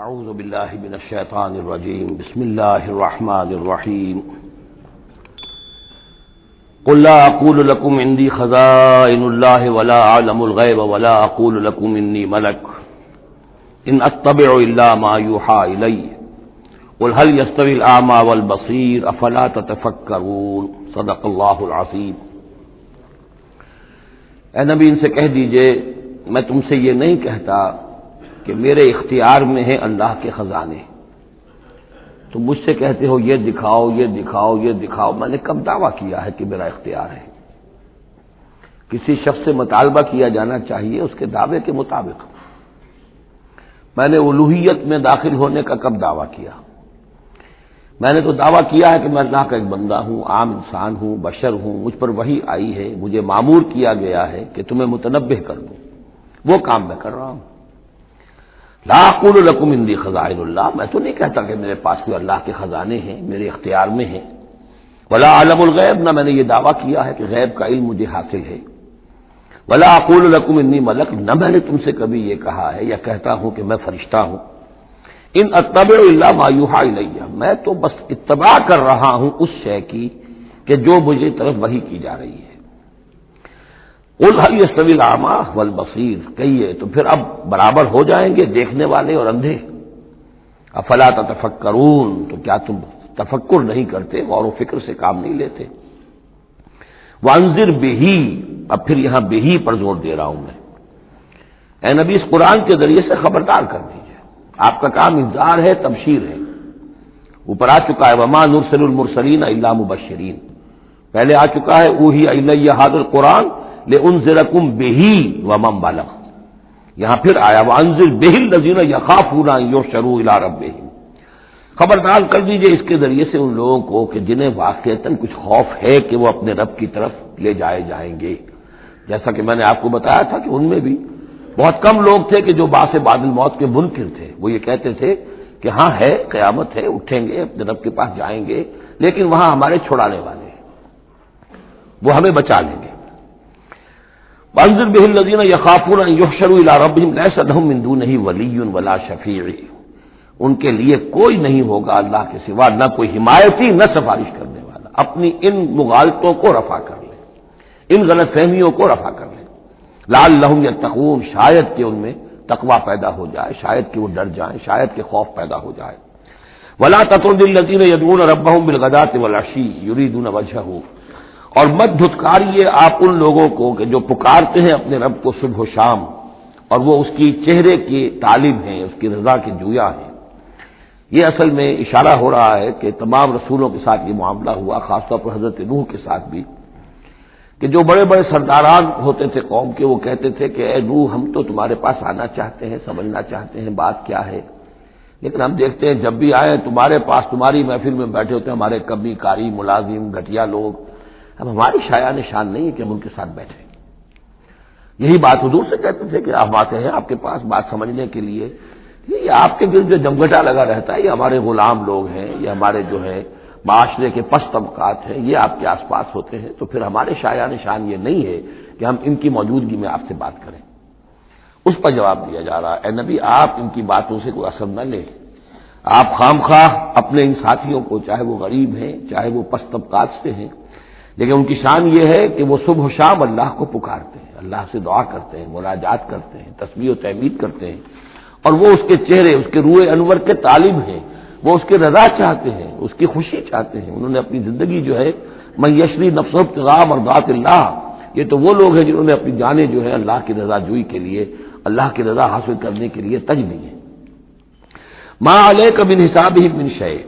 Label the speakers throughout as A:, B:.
A: اعوذ باللہ من الشیطان الرجیم بسم اللہ الرحمن الرحیم قل لا اقول لكم عندي خزائن الله ولا اعلم الغیب ولا اقول لكم انی ملک ان اتبع الا ما یوحى الی قل هل يستوي الاعمى والبصیر افلا تتفکرون صدق اللہ العظیم۔ اے نبی ان سے کہہ دیجئے میں تم سے یہ نہیں کہتا کہ میرے اختیار میں ہیں اللہ کے خزانے، تو مجھ سے کہتے ہو یہ دکھاؤ یہ دکھاؤ یہ دکھاؤ۔ میں نے کب دعویٰ کیا ہے کہ میرا اختیار ہے؟ کسی شخص سے مطالبہ کیا جانا چاہیے اس کے دعوے کے مطابق۔ میں نے الوہیت میں داخل ہونے کا کب دعویٰ کیا؟ میں نے تو دعویٰ کیا ہے کہ میں اللہ کا ایک بندہ ہوں، عام انسان ہوں، بشر ہوں، مجھ پر وحی آئی ہے، مجھے مامور کیا گیا ہے کہ تمہیں متنبہ کر دوں، وہ کام میں کر رہا ہوں۔ لا اقول لکم عندی خزائن اللہ، میں تو نہیں کہتا کہ میرے پاس کوئی اللہ کے خزانے ہیں، میرے اختیار میں ہیں۔ ولا اعلم الغیب، نہ میں نے یہ دعویٰ کیا ہے کہ غیب کا علم مجھے حاصل ہے۔ ولا اقول لکم انی ملک، نہ میں نے تم سے کبھی یہ کہا ہے یا کہتا ہوں کہ میں فرشتہ ہوں۔ ان اتبع الا ما یوحى الی، میں تو بس اتباع کر رہا ہوں اس شے کی کہ جو مجھے طرف وحی کی جا رہی ہے۔ قل هل يستوي الاعمى والبصیر، کہیے تو پھر اب برابر ہو جائیں گے دیکھنے والے اور اندھے؟ افلا تتفکرون، تو کیا تم تفکر نہیں کرتے، غور و فکر سے کام نہیں لیتے؟ وانذر به، اب پھر یہاں به پر زور دے رہا ہوں میں۔ اے نبی اس قرآن کے ذریعے سے خبردار کر دیجیے، آپ کا کام انذار ہے، تبشیر ہے۔ اوپر آ چکا ہے وما نرسل المرسلین الا مبشرین، پہلے آ چکا ہے اوحی الی ھذا القرآن لانذرکم بہ ومن بلغ، یہاں پھر آیا وانذر بہ الذین یخافون ان یحشروا الی ربہم، خبردار کر دیجئے اس کے ذریعے سے ان لوگوں کو کہ جنہیں واقعتاً کچھ خوف ہے کہ وہ اپنے رب کی طرف لے جائے جائیں گے۔ جیسا کہ میں نے آپ کو بتایا تھا کہ ان میں بھی بہت کم لوگ تھے کہ جو بعث بعد الموت کے منکر تھے، وہ یہ کہتے تھے کہ ہاں ہے، قیامت ہے، اٹھیں گے، اپنے رب کے پاس جائیں گے، لیکن وہاں ہمارے چھڑانے والے ہیں، وہ ہمیں بچا لیں گے۔ وانذر به الذین یخافون ان یحشروا الی ربہم لیس لہم من دونہ ولی ولا شفیع، ان کے لیے کوئی نہیں ہوگا اللہ کے سوا، نہ کوئی حمایتی نہ سفارش کرنے والا۔ اپنی ان مغالطوں کو رفع کر لیں، ان غلط فہمیوں کو رفع کر لیں۔ لعلہم یتقون، شاید کہ ان میں تقوی پیدا ہو جائے، شاید کہ وہ ڈر جائیں، شاید کہ خوف پیدا ہو جائے۔ ولا تطرد الذین یدعون ربہم بالغداۃ والعشی یریدون وجہہ، اور مت دھتکاریے آپ ان لوگوں کو کہ جو پکارتے ہیں اپنے رب کو صبح و شام اور وہ اس کی چہرے کی طالب ہیں، اس کی رضا کے جویا ہیں۔ یہ اصل میں اشارہ ہو رہا ہے کہ تمام رسولوں کے ساتھ یہ معاملہ ہوا، خاص طور پر حضرت نوح کے ساتھ بھی، کہ جو بڑے بڑے سرداران ہوتے تھے قوم کے، وہ کہتے تھے کہ اے نوح ہم تو تمہارے پاس آنا چاہتے ہیں، سمجھنا چاہتے ہیں بات کیا ہے، لیکن ہم دیکھتے ہیں جب بھی آئے تمہارے پاس، تمہاری محفل میں بیٹھے ہوتے ہیں ہمارے کمی کاری ملازم گھٹیا لوگ، اب ہماری شایان نشان نہیں ہے کہ ہم ان کے ساتھ بیٹھیں۔ یہی بات حضور سے کہتے تھے کہ آپ آتے ہیں آپ کے پاس بات سمجھنے کے لیے، یہ آپ کے گرد جو جمگھٹا لگا رہتا ہے، یہ ہمارے غلام لوگ ہیں، یہ ہمارے جو ہے معاشرے کے پست طبقات ہیں، یہ آپ کے آس پاس ہوتے ہیں، تو پھر ہمارے شایان نشان یہ نہیں ہے کہ ہم ان کی موجودگی میں آپ سے بات کریں۔ اس پر جواب دیا جا رہا ہے اے نبی آپ ان کی باتوں سے کوئی اثر نہ لیں، آپ خام خواہ اپنے ان ساتھیوں کو، چاہے وہ غریب ہیں چاہے وہ پست طبقات سے ہیں، لیکن ان کی شان یہ ہے کہ وہ صبح و شام اللہ کو پکارتے ہیں، اللہ سے دعا کرتے ہیں، مناجات کرتے ہیں، تسبیح و تحمید کرتے ہیں، اور وہ اس کے چہرے، اس کے روح انور کے طالب ہیں، وہ اس کی رضا چاہتے ہیں، اس کی خوشی چاہتے ہیں۔ انہوں نے اپنی زندگی جو ہے من یشری نفسہ ابتغاء مرضات اللہ، یہ تو وہ لوگ ہیں جنہوں نے اپنی جانیں جو ہے اللہ کی رضا جوئی کے لیے، اللہ کی رضا حاصل کرنے کے لیے تج دی ہیں۔ ما علیک من حسابہم من شیء،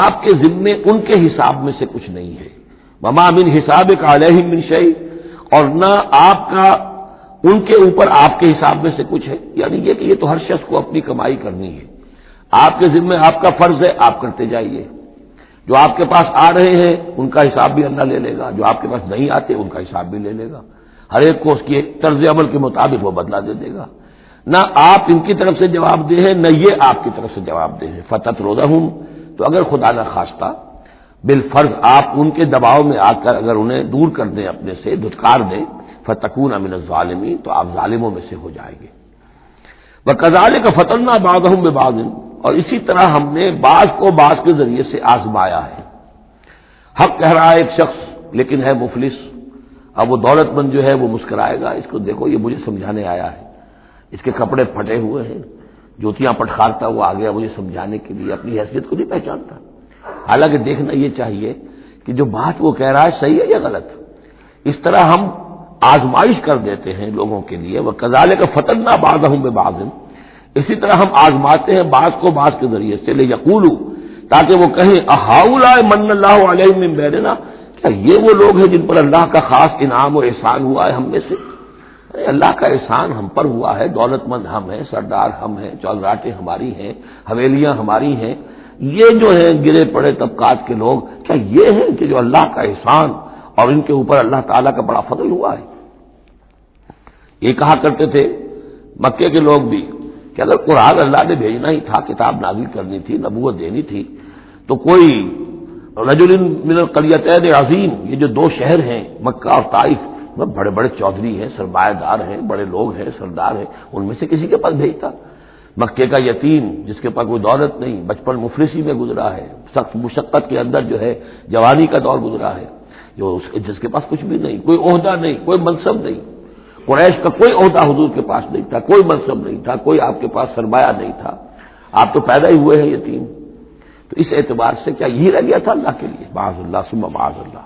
A: آپ کے ذمے ان کے حساب میں سے کچھ نہیں ہے۔ وما من حسابک علیہم من شیء، اور نہ آپ کا ان کے اوپر آپ کے حساب میں سے کچھ ہے، یعنی یہ کہ یہ تو ہر شخص کو اپنی کمائی کرنی ہے، آپ کے ذمہ آپ کا فرض ہے، آپ کرتے جائیے۔ جو آپ کے پاس آ رہے ہیں ان کا حساب بھی اللہ لے لے گا، جو آپ کے پاس نہیں آتے ان کا حساب بھی لے لے گا، ہر ایک کو اس کی طرز عمل کے مطابق وہ بدلہ دے دے گا۔ نہ آپ ان کی طرف سے جواب دہ ہیں، نہ یہ آپ کی طرف سے جواب دہ ہیں۔ فتطردہم، تو اگر خدا نہ خواستہ بالفرض آپ ان کے دباؤ میں آ کر اگر انہیں دور کر دیں اپنے سے، دھتکار دیں، فتکون من الظالمین، تو آپ ظالموں میں سے ہو جائیں گے۔ وَكَذَلِكَ فَتَنَّا بَعْضَهُم بِبَعْضٍ، اور اسی طرح ہم نے بعض کو بعض کے ذریعے سے آزمایا ہے۔ حق کہہ رہا ہے ایک شخص لیکن ہے مفلس، اب وہ دولت مند جو ہے وہ مسکرائے گا، اس کو دیکھو یہ مجھے سمجھانے آیا ہے، اس کے کپڑے پھٹے ہوئے ہیں، جوتیاں پٹخارتا ہوا آ گیا مجھے سمجھانے کے لیے، اپنی حیثیت کو نہیں پہچانتا۔ حالانکہ دیکھنا یہ چاہیے کہ جو بات وہ کہہ رہا ہے صحیح ہے یا غلط۔ اس طرح ہم آزمائش کر دیتے ہیں لوگوں کے لیے، وَكَذَلِكَ فَتَنَّا بَعْضَهُم بِبَعْضٍ، اسی طرح ہم آزماتے ہیں بعض کو بعض کے ذریعے سے، لِيَقُولُوا، تاکہ وہ کہیں أَهَٰؤُلَاءِ مَنَّ اللَّهُ عَلَيْهِم مِّن بَيْنِنَا، کیا یہ وہ لوگ ہیں جن پر اللہ کا خاص انعام و احسان ہوا ہے ہم میں سے؟ اللہ کا احسان ہم پر ہوا ہے، دولت مند ہم ہیں، سردار ہم ہیں، چودراٹیں ہماری ہیں، حویلیاں ہماری ہیں، یہ جو ہیں گرے پڑے طبقات کے لوگ، کیا یہ ہیں کہ جو اللہ کا احسان اور ان کے اوپر اللہ تعالیٰ کا بڑا فضل ہوا ہے؟ یہ کہا کرتے تھے مکے کے لوگ بھی کہ اگر قرآن اللہ نے بھیجنا ہی تھا، کتاب نازل کرنی تھی، نبوت دینی تھی، تو کوئی رجل من القریتین عظیم، یہ جو دو شہر ہیں مکہ اور طائف، بڑے بڑے چودھری ہیں، سرمایہ دار ہیں، بڑے لوگ ہیں، سردار ہیں، ان میں سے کسی کے پاس بھیجتا۔ مکے کا یتیم جس کے پاس کوئی دولت نہیں، بچپن مفلسی میں گزرا ہے، سخت مشقت کے اندر جو ہے جوانی کا دور گزرا ہے، جس کے پاس کچھ بھی نہیں، کوئی عہدہ نہیں، کوئی منصب نہیں، قریش کا کوئی عہدہ حضور کے پاس نہیں تھا، کوئی منصب نہیں تھا، کوئی آپ کے پاس سرمایہ نہیں تھا، آپ تو پیدا ہی ہوئے ہیں یتیم۔ تو اس اعتبار سے کیا یہی رہ گیا تھا اللہ کے لیے؟ معاذ اللہ ثم معاذ اللہ۔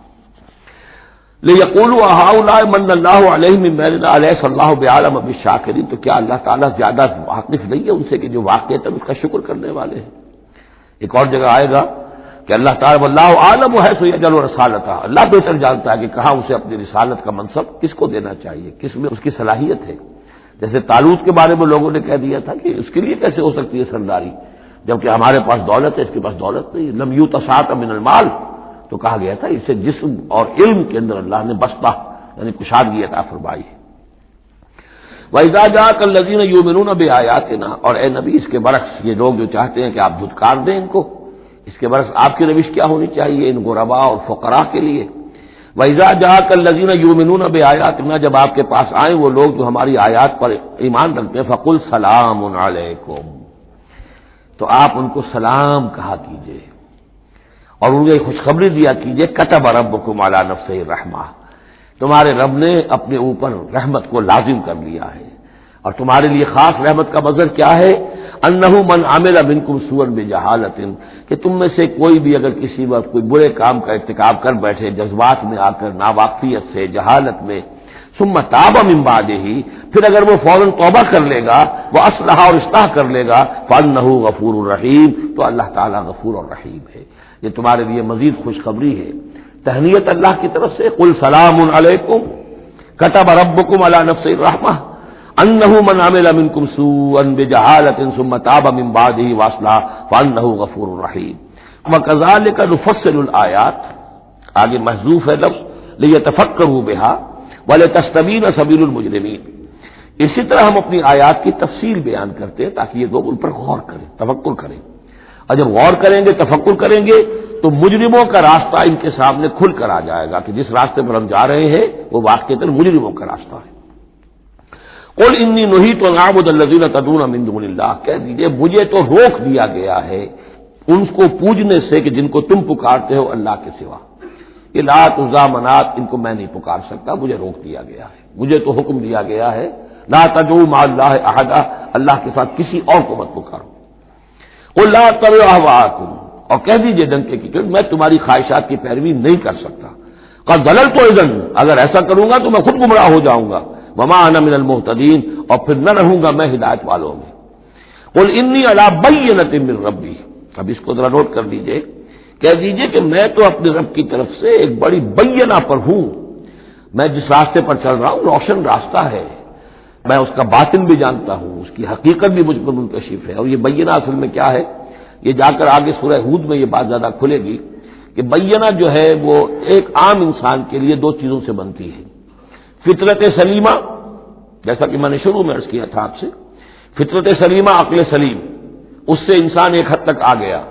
A: لِيَقُولُوا أَهَٰؤُلَاءِ مَنَّ اللَّهُ عَلَيْهِم مِّن بَيْنِنَا أَلَيْسَ اللَّهُ بِأَعْلَمَ بِالشَّاكِرِينَ، تو کیا اللہ تعالیٰ زیادہ واقف نہیں ہے ان سے کہ جو واقعتاً اس کا شکر کرنے والے ہیں؟ ایک اور جگہ آئے گا کہ اللہ تعالیٰ واللہ عالم حیث یجعل رسالتہ، اللہ بہتر جانتا ہے کہ کہاں اسے اپنی رسالت کا منصب کس کو دینا چاہیے، کس میں اس کی صلاحیت ہے۔ جیسے طالوت کے بارے میں لوگوں نے کہہ دیا تھا کہ اس کے لیے کیسے ہو سکتی ہے سرداری، جبکہ ہمارے پاس دولت ہے، اس کے پاس دولت نہیں، لم یؤت سعۃ من المال، تو کہا گیا تھا اسے جسم اور علم کے اندر اللہ نے بسطہ یعنی کشادگی عطا فرمائی ہے۔ وَإِذَا جَاءَكَ الَّذِينَ يُؤْمِنُونَ بِآيَاتِنَا، اور اے نبی اس کے برعکس یہ لوگ جو چاہتے ہیں کہ آپ دھتکار دیں ان کو، اس کے برعکس آپ کی روش کیا ہونی چاہیے ان غرباء اور فقراء کے لیے؟ وَإِذَا جَاءَكَ الَّذِينَ يُؤْمِنُونَ بِآيَاتِنَا، جب آپ کے پاس آئیں وہ لوگ جو ہماری آیات پر ایمان رکھتے ہیں، فَقُلْ سَلَامٌ عَلَيْكُمْ، تو آپ ان کو سلام کہا کیجئے اور انہیں خوشخبری دیا کیجئے، کتب ربکم علی نفسہ الرحمہ، تمہارے رب نے اپنے اوپر رحمت کو لازم کر لیا ہے، اور تمہارے لیے خاص رحمت کا مظہر کیا ہے؟ انہ من عمل منکم سوءا بجہالۃ، کہ تم میں سے کوئی بھی اگر کسی وقت کوئی برے کام کا ارتکاب کر بیٹھے، جذبات میں آ کر، ناواقفیت سے، جہالت میں، ثم تاب من بعدہ، پھر اگر وہ فوراً توبہ کر لے گا، وہ اصلاح اور اصلاح کر لے گا، فانہ غفور الرحیم، تو اللہ تعالیٰ غفور الرحیم ہے۔ یہ تمہارے لیے مزید خوشخبری ہے، تہنیت اللہ کی طرف سے، قل سلام علیکم کتب ربکم علی نفسہ الرحمہ انہ من عمل منکم سوءا بجہالۃ ثم تاب من بعدہ واصلح فانہ غفور رحیم۔ وکذالک نفصل الآیات، آگے محذوف ہے لفظ لیتفکروا بہا ولتستبین سبیل المجرمین، اسی طرح ہم اپنی آیات کی تفصیل بیان کرتے ہیں تاکہ یہ لوگ ان پر غور کریں، تفکر کریں، اور جب غور کریں گے، تفکر کریں گے، تو مجرموں کا راستہ ان کے سامنے کھل کر آ جائے گا کہ جس راستے پر ہم جا رہے ہیں وہ واقعتاً مجرموں کا راستہ ہے۔ قل انی نہیت ان اعبد الذین تدعون من دون اللہ، کہہ دیجئے مجھے تو روک دیا گیا ہے ان کو پوجنے سے کہ جن کو تم پکارتے ہو اللہ کے سوا، یہ لات عزیٰ منات ان کو میں نہیں پکار سکتا، مجھے روک دیا گیا ہے، مجھے تو حکم دیا گیا ہے لا تدعوا مع اللہ احدا، اللہ کے ساتھ کسی اور کو مت پکارو۔ قل لا اتبع اہواءکم، اور کہہ دیجئے ڈنکے کی کہ میں تمہاری خواہشات کی پیروی نہیں کر سکتا، قد ضللت اذا، اگر ایسا کروں گا تو میں خود گمراہ ہو جاؤں گا، وما انا من المہتدین، اور پھر نہ رہوں گا میں ہدایت والوں میں۔ قل انی علی بینۃ من ربی، اب اس کو ذرا نوٹ کر لیجئے، کہہ دیجئے کہ میں تو اپنے رب کی طرف سے ایک بڑی بینہ پر ہوں، میں جس راستے پر چل رہا ہوں روشن راستہ ہے، میں اس کا باطن بھی جانتا ہوں، اس کی حقیقت بھی مجھ پر منکشف ہے۔ اور یہ بینہ اصل میں کیا ہے، یہ جا کر آگے سورہ ہود میں یہ بات زیادہ کھلے گی کہ بینہ جو ہے وہ ایک عام انسان کے لیے دو چیزوں سے بنتی ہے، فطرت سلیمہ، جیسا کہ میں نے شروع میں عرض کیا تھا آپ سے، فطرت سلیمہ، عقل سلیم، اس سے انسان ایک حد تک آ گیا،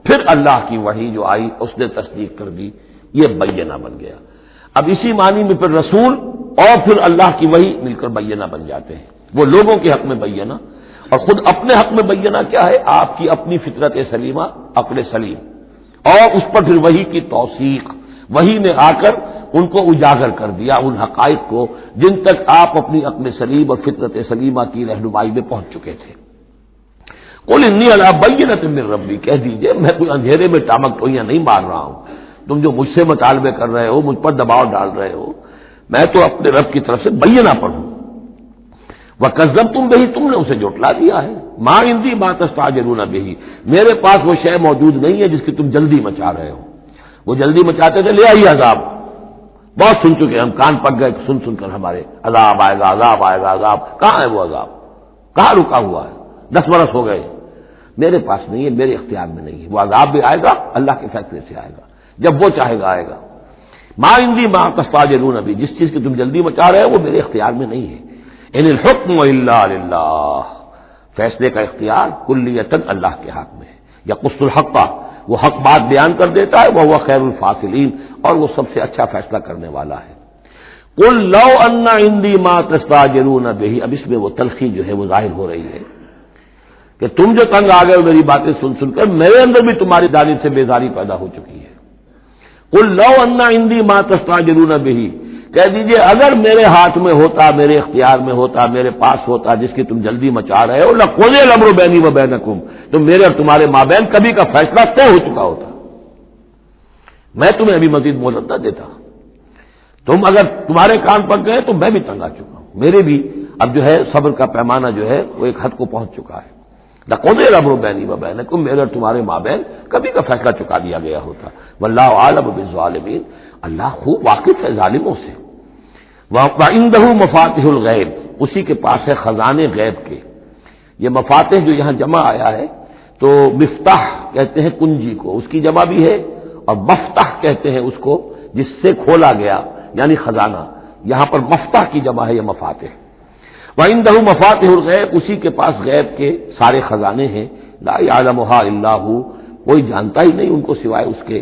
A: پھر اللہ کی وحی جو آئی اس نے تصدیق کر دی، یہ بینہ بن گیا۔ ب اسی معنی میں پھر رسول اور پھر اللہ کی وحی مل کر بینہ بن جاتے ہیں، وہ لوگوں کے حق میں بینہ، اور خود اپنے حق میں بینہ کیا ہے؟ آپ کی اپنی فطرت سلیمہ، عقل سلیم، اور اس پر پھر وحی کی توثیق، وحی نے آ کر ان کو اجاگر کر دیا، ان حقائق کو جن تک آپ اپنی عقل سلیم اور فطرت سلیمہ کی رہنمائی میں پہنچ چکے تھے۔ قل انی علی بینۃ من ربی، کہہ دیجئے میں کوئی اندھیرے میں ٹامک ٹوئیاں نہیں مار رہا ہوں، تم جو مجھ سے مطالبے کر رہے ہو، مجھ پر دباؤ ڈال رہے ہو، میں تو اپنے رب کی طرف سے بینہ پر ہوں۔ وَكَذَّبْتُمْ بِهِ، تم نے اسے جھٹلا دیا ہے۔ مَا عِندِي مَا تَسْتَعْجِلُونَ بِهِ، میرے پاس وہ شے موجود نہیں ہے جس کی تم جلدی مچا رہے ہو۔ وہ جلدی مچاتے تھے، لے آئیے عذاب، بہت سن چکے ہم، کان پک گئے سن سن کر ہمارے، عذاب آئے گا عذاب آئے گا عذاب، کہاں ہے وہ عذاب؟ کہاں رکا ہوا ہے؟ 10 برس ہو گئے، میرے پاس نہیں ہے، میرے اختیار میں نہیں ہے۔ وہ عذاب بھی آئے گا، اللہ کے فیصلے سے آئے گا، جب وہ چاہے گا آئے گا۔ ما عندی ما تستعجلون به، جس چیز کی تم جلدی مچا رہے ہو وہ میرے اختیار میں نہیں ہے۔ ان الحکم الا للہ، فیصلے کا اختیار کلیتاً اللہ کے ہاتھ میں ہے۔ یقص الحق، وہ حق بات بیان کر دیتا ہے، وہ خیر الفاصلین، اور وہ سب سے اچھا فیصلہ کرنے والا ہے۔ قل لو ان عندی ما تستعجلون به، اب اس میں وہ تلخی جو ہے وہ ظاہر ہو رہی ہے کہ تم جو تنگ آ گئے ہو میری باتیں سن سن کر، میرے اندر بھی تمہاری جانب سے بیزاری پیدا ہو چکی ہے۔ قل لو ان عندی ما تستعجلون به، کہہ دیجئے اگر میرے ہاتھ میں ہوتا، میرے اختیار میں ہوتا، میرے پاس ہوتا جس کی تم جلدی مچا رہے ہو، لقضی الامر بینی و بینکم، تو میرے اور تمہارے مابین کبھی کا فیصلہ طے ہو چکا ہوتا، میں تمہیں ابھی مزید مہلت نہ دیتا۔ تم اگر تمہارے کان پک گئے تو میں بھی تنگ آ چکا ہوں، میرے بھی اب جو ہے صبر کا پیمانہ جو ہے وہ ایک حد کو پہنچ چکا ہے۔ لقضی الامر بینی و بینکم، میرے اور تمہارے مابین کبھی کا فیصلہ چکا دیا گیا ہوتا۔ واللہ عالم بالظالمین، اللہ خوب واقف ہے ظالموں سے۔ وَعِندَهُ مَفَاتِحُ الْغَیب، اسی کے پاس ہے خزانے غیب کے۔ یہ مفاتح جو یہاں جمع آیا ہے تو مفتاح کہتے ہیں کنجی کو، اس کی جمع بھی ہے، اور مفتاح کہتے ہیں اس کو جس سے کھولا گیا، یعنی خزانہ۔ یہاں پر مفتاح کی جمع ہے یہ مفاتح۔ وَعِندَهُ مَفَاتِحُ الْغَیب، اسی کے پاس غیب کے سارے خزانے ہیں۔ لا يعلمها الا هو، کوئی جانتا ہی نہیں ان کو سوائے اس کے۔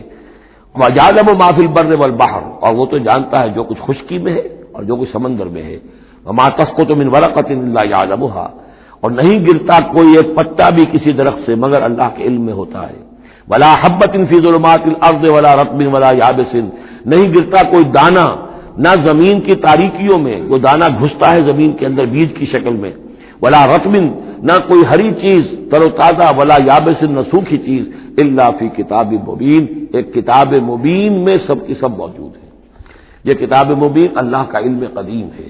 A: وَيَعْلَمُ مَا فِي الْبَرِّ وَالْبَحْرِ، اور وہ تو جانتا ہے جو کچھ خشکی میں ہے اور جو کچھ سمندر میں ہے۔ وَمَا تَسْقُطُ مِنْ وَرَقَةٍ إِلَّا يَعْلَمُهَا، اور نہیں گرتا کوئی ایک پتا بھی کسی درخت سے مگر اللہ کے علم میں ہوتا ہے۔ وَلَا حَبَّةٍ فِي ظُلُمَاتِ الْأَرْضِ وَلَا رَطْبٍ وَلَا يَابِسٍ، نہیں گرتا کوئی دانہ نہ زمین کی تاریکیوں میں، وہ دانہ گھستا ہے زمین کے اندر بیج کی شکل میں، ولا رطب، نہ کوئی ہری چیز تر و تازہ، ولا یابس، نہ سوکھی چیز، الا فی کتاب مبین، ایک کتاب مبین میں سب کی سب موجود ہے۔ یہ کتاب مبین اللہ کا علم قدیم ہے،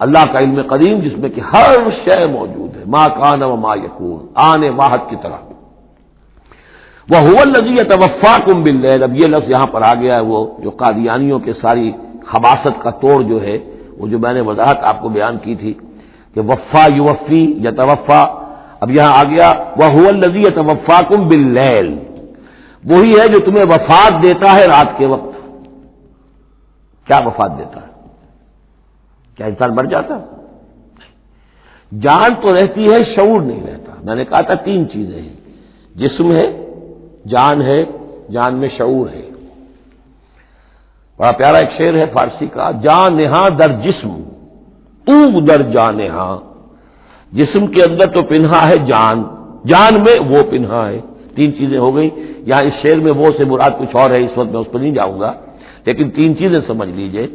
A: اللہ کا علم قدیم جس میں کہ ہر شے موجود ہے، ما کان و ما یکون، آنے واحد کی طرح۔ وَهُوَ الَّذِي يَتَوَفَّاكُم بِاللَّيْلِ، اب یہ لفظ یہاں پر آ گیا ہے، وہ جو قادیانیوں کے ساری خباثت کا توڑ جو ہے، وہ جو میں نے وضاحت آپ کو بیان کی تھی کہ وفا یوفی یتوفا، اب یہاں آ گیا وَهُوَ الَّذِي يَتَوَفَّاكُم بِاللَّيْلِ، وہی ہے جو تمہیں وفات دیتا ہے رات کے وقت۔ کیا وفات دیتا ہے؟ کیا انسان مر جاتا ہے؟ جان تو رہتی ہے، شعور نہیں رہتا۔ میں نے کہا تھا 3 چیزیں ہیں، جسم ہے، جان ہے، جان میں شعور ہے۔ بڑا پیارا ایک شعر ہے فارسی کا، جان نہاں در جسم تو در جان نہاں، جسم کے اندر تو پنہا ہے جان، جان میں وہ پنہا ہے۔ 3 چیزیں ہو گئی۔ یہاں اس شعر میں وہ سے مراد کچھ اور ہے، اس وقت میں اس پر نہیں جاؤں گا، لیکن 3 چیزیں سمجھ لیجئے۔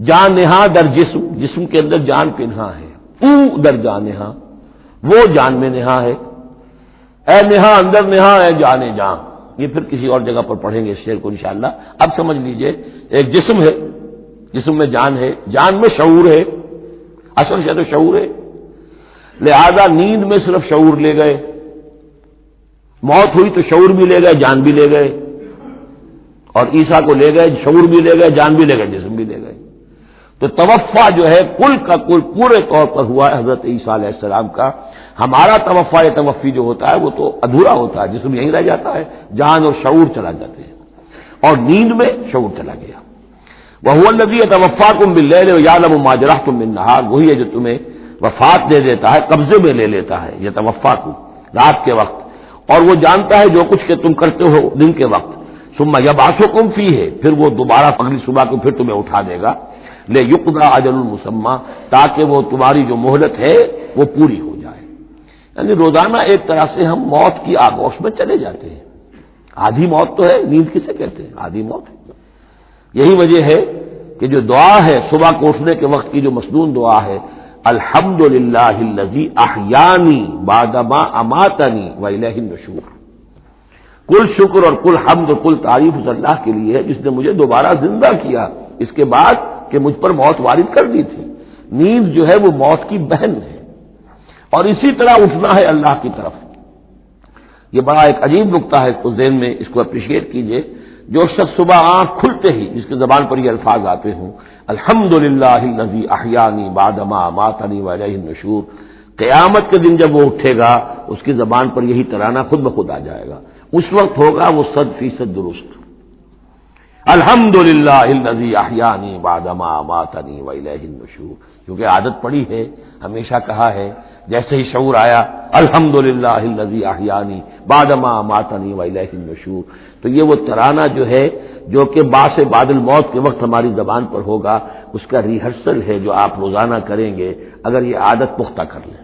A: جان نہاں در جسم، جسم کے اندر جان پنہا ہے، تو در جان نہاں، وہ جان میں نہا ہے۔ اے نہا اندر نہا ہے جانے جان، یہ پھر کسی اور جگہ پر پڑھیں گے اس شعر کو انشاءاللہ۔ اب سمجھ لیجئے، ایک جسم ہے، جسم میں جان ہے، جان میں شعور ہے، اصل سے تو شعور ہے، لہذا نیند میں صرف شعور لے گئے، موت ہوئی تو شعور بھی لے گئے، جان بھی لے گئے، اور عیسیٰ کو لے گئے، شعور بھی لے گئے، جان بھی لے گئے، جسم بھی لے گئے۔ تو توفع جو ہے کل کا کل پورے طور پر ہوا ہے حضرت عیسیٰ علیہ السلام کا۔ ہمارا توفع توفی جو ہوتا ہے وہ تو ادھورا ہوتا ہے، جسم یہیں رہ جاتا ہے، جان اور شعور چلا جاتے ہیں، اور نیند میں شعور چلا گیا۔ وَهُوَ الَّذِي يَتَوَفَّاكُم بِاللَّيْلِ وَيَعْلَمُ مَا جَرَحْتُم بِالنَّهَارِ، وہی ہے جو تمہیں وفات دے دیتا ہے، قبضے میں لے لیتا ہے، يَتَوَفَّاكُم رات کے وقت، اور وہ جانتا ہے جو کچھ کہ تم کرتے ہو دن کے وقت۔ ثُمَّ يَبْعَثُكُم فِيهِ، پھر وہ دوبارہ اگلی صبح کو پھر تمہیں اٹھا دے گا، لِيُقْضَىٰ أَجَلٌ مُّسَمًّى، تاکہ وہ تمہاری جو مہلت ہے وہ پوری ہو جائے۔ یعنی روزانہ ایک طرح سے ہم موت کی آغوش میں چلے جاتے ہیں. آدھی موت تو ہے، نیند کسے کہتے ہیں؟ آدھی موت ہے. یہی وجہ ہے کہ جو دعا ہے صبح کو اٹھنے کے وقت کی جو مسنون دعا ہے، الحمدللہ الذی احیانی بعدما اماتنی والیہ النشور، کل شکر اور کل حمد اور کل تعریف اس اللہ کے لیے ہے جس نے مجھے دوبارہ زندہ کیا اس کے بعد کہ مجھ پر موت وارد کر دی تھی. نیند جو ہے وہ موت کی بہن ہے، اور اسی طرح اٹھنا ہے اللہ کی طرف. یہ بڑا ایک عجیب نقطہ ہے، اس کو ذہن میں اس کو اپریشیٹ کیجئے. جو شخص صبح آنکھ کھلتے ہی جس کے زبان پر یہ الفاظ آتے ہوں، الحمدللہ الذی احیانی بعدما اماتنی والیہ النشور، قیامت کے دن جب وہ اٹھے گا اس کی زبان پر یہی ترانہ خود بخود آ جائے گا. اس وقت ہوگا وہ 100% درست. الحمدللہ الذی احیانی بعدما اماتنی والیہ النشور، کیونکہ عادت پڑی ہے، ہمیشہ کہا ہے، جیسے ہی شعور آیا الحمدللہ الذی احیانی بعدما اماتنی والیہ النشور، تو یہ وہ ترانہ جو ہے جو کہ باعث بعد الموت کے وقت ہماری زبان پر ہوگا، اس کا ریہرسل ہے جو آپ روزانہ کریں گے اگر یہ عادت پختہ کر لیں.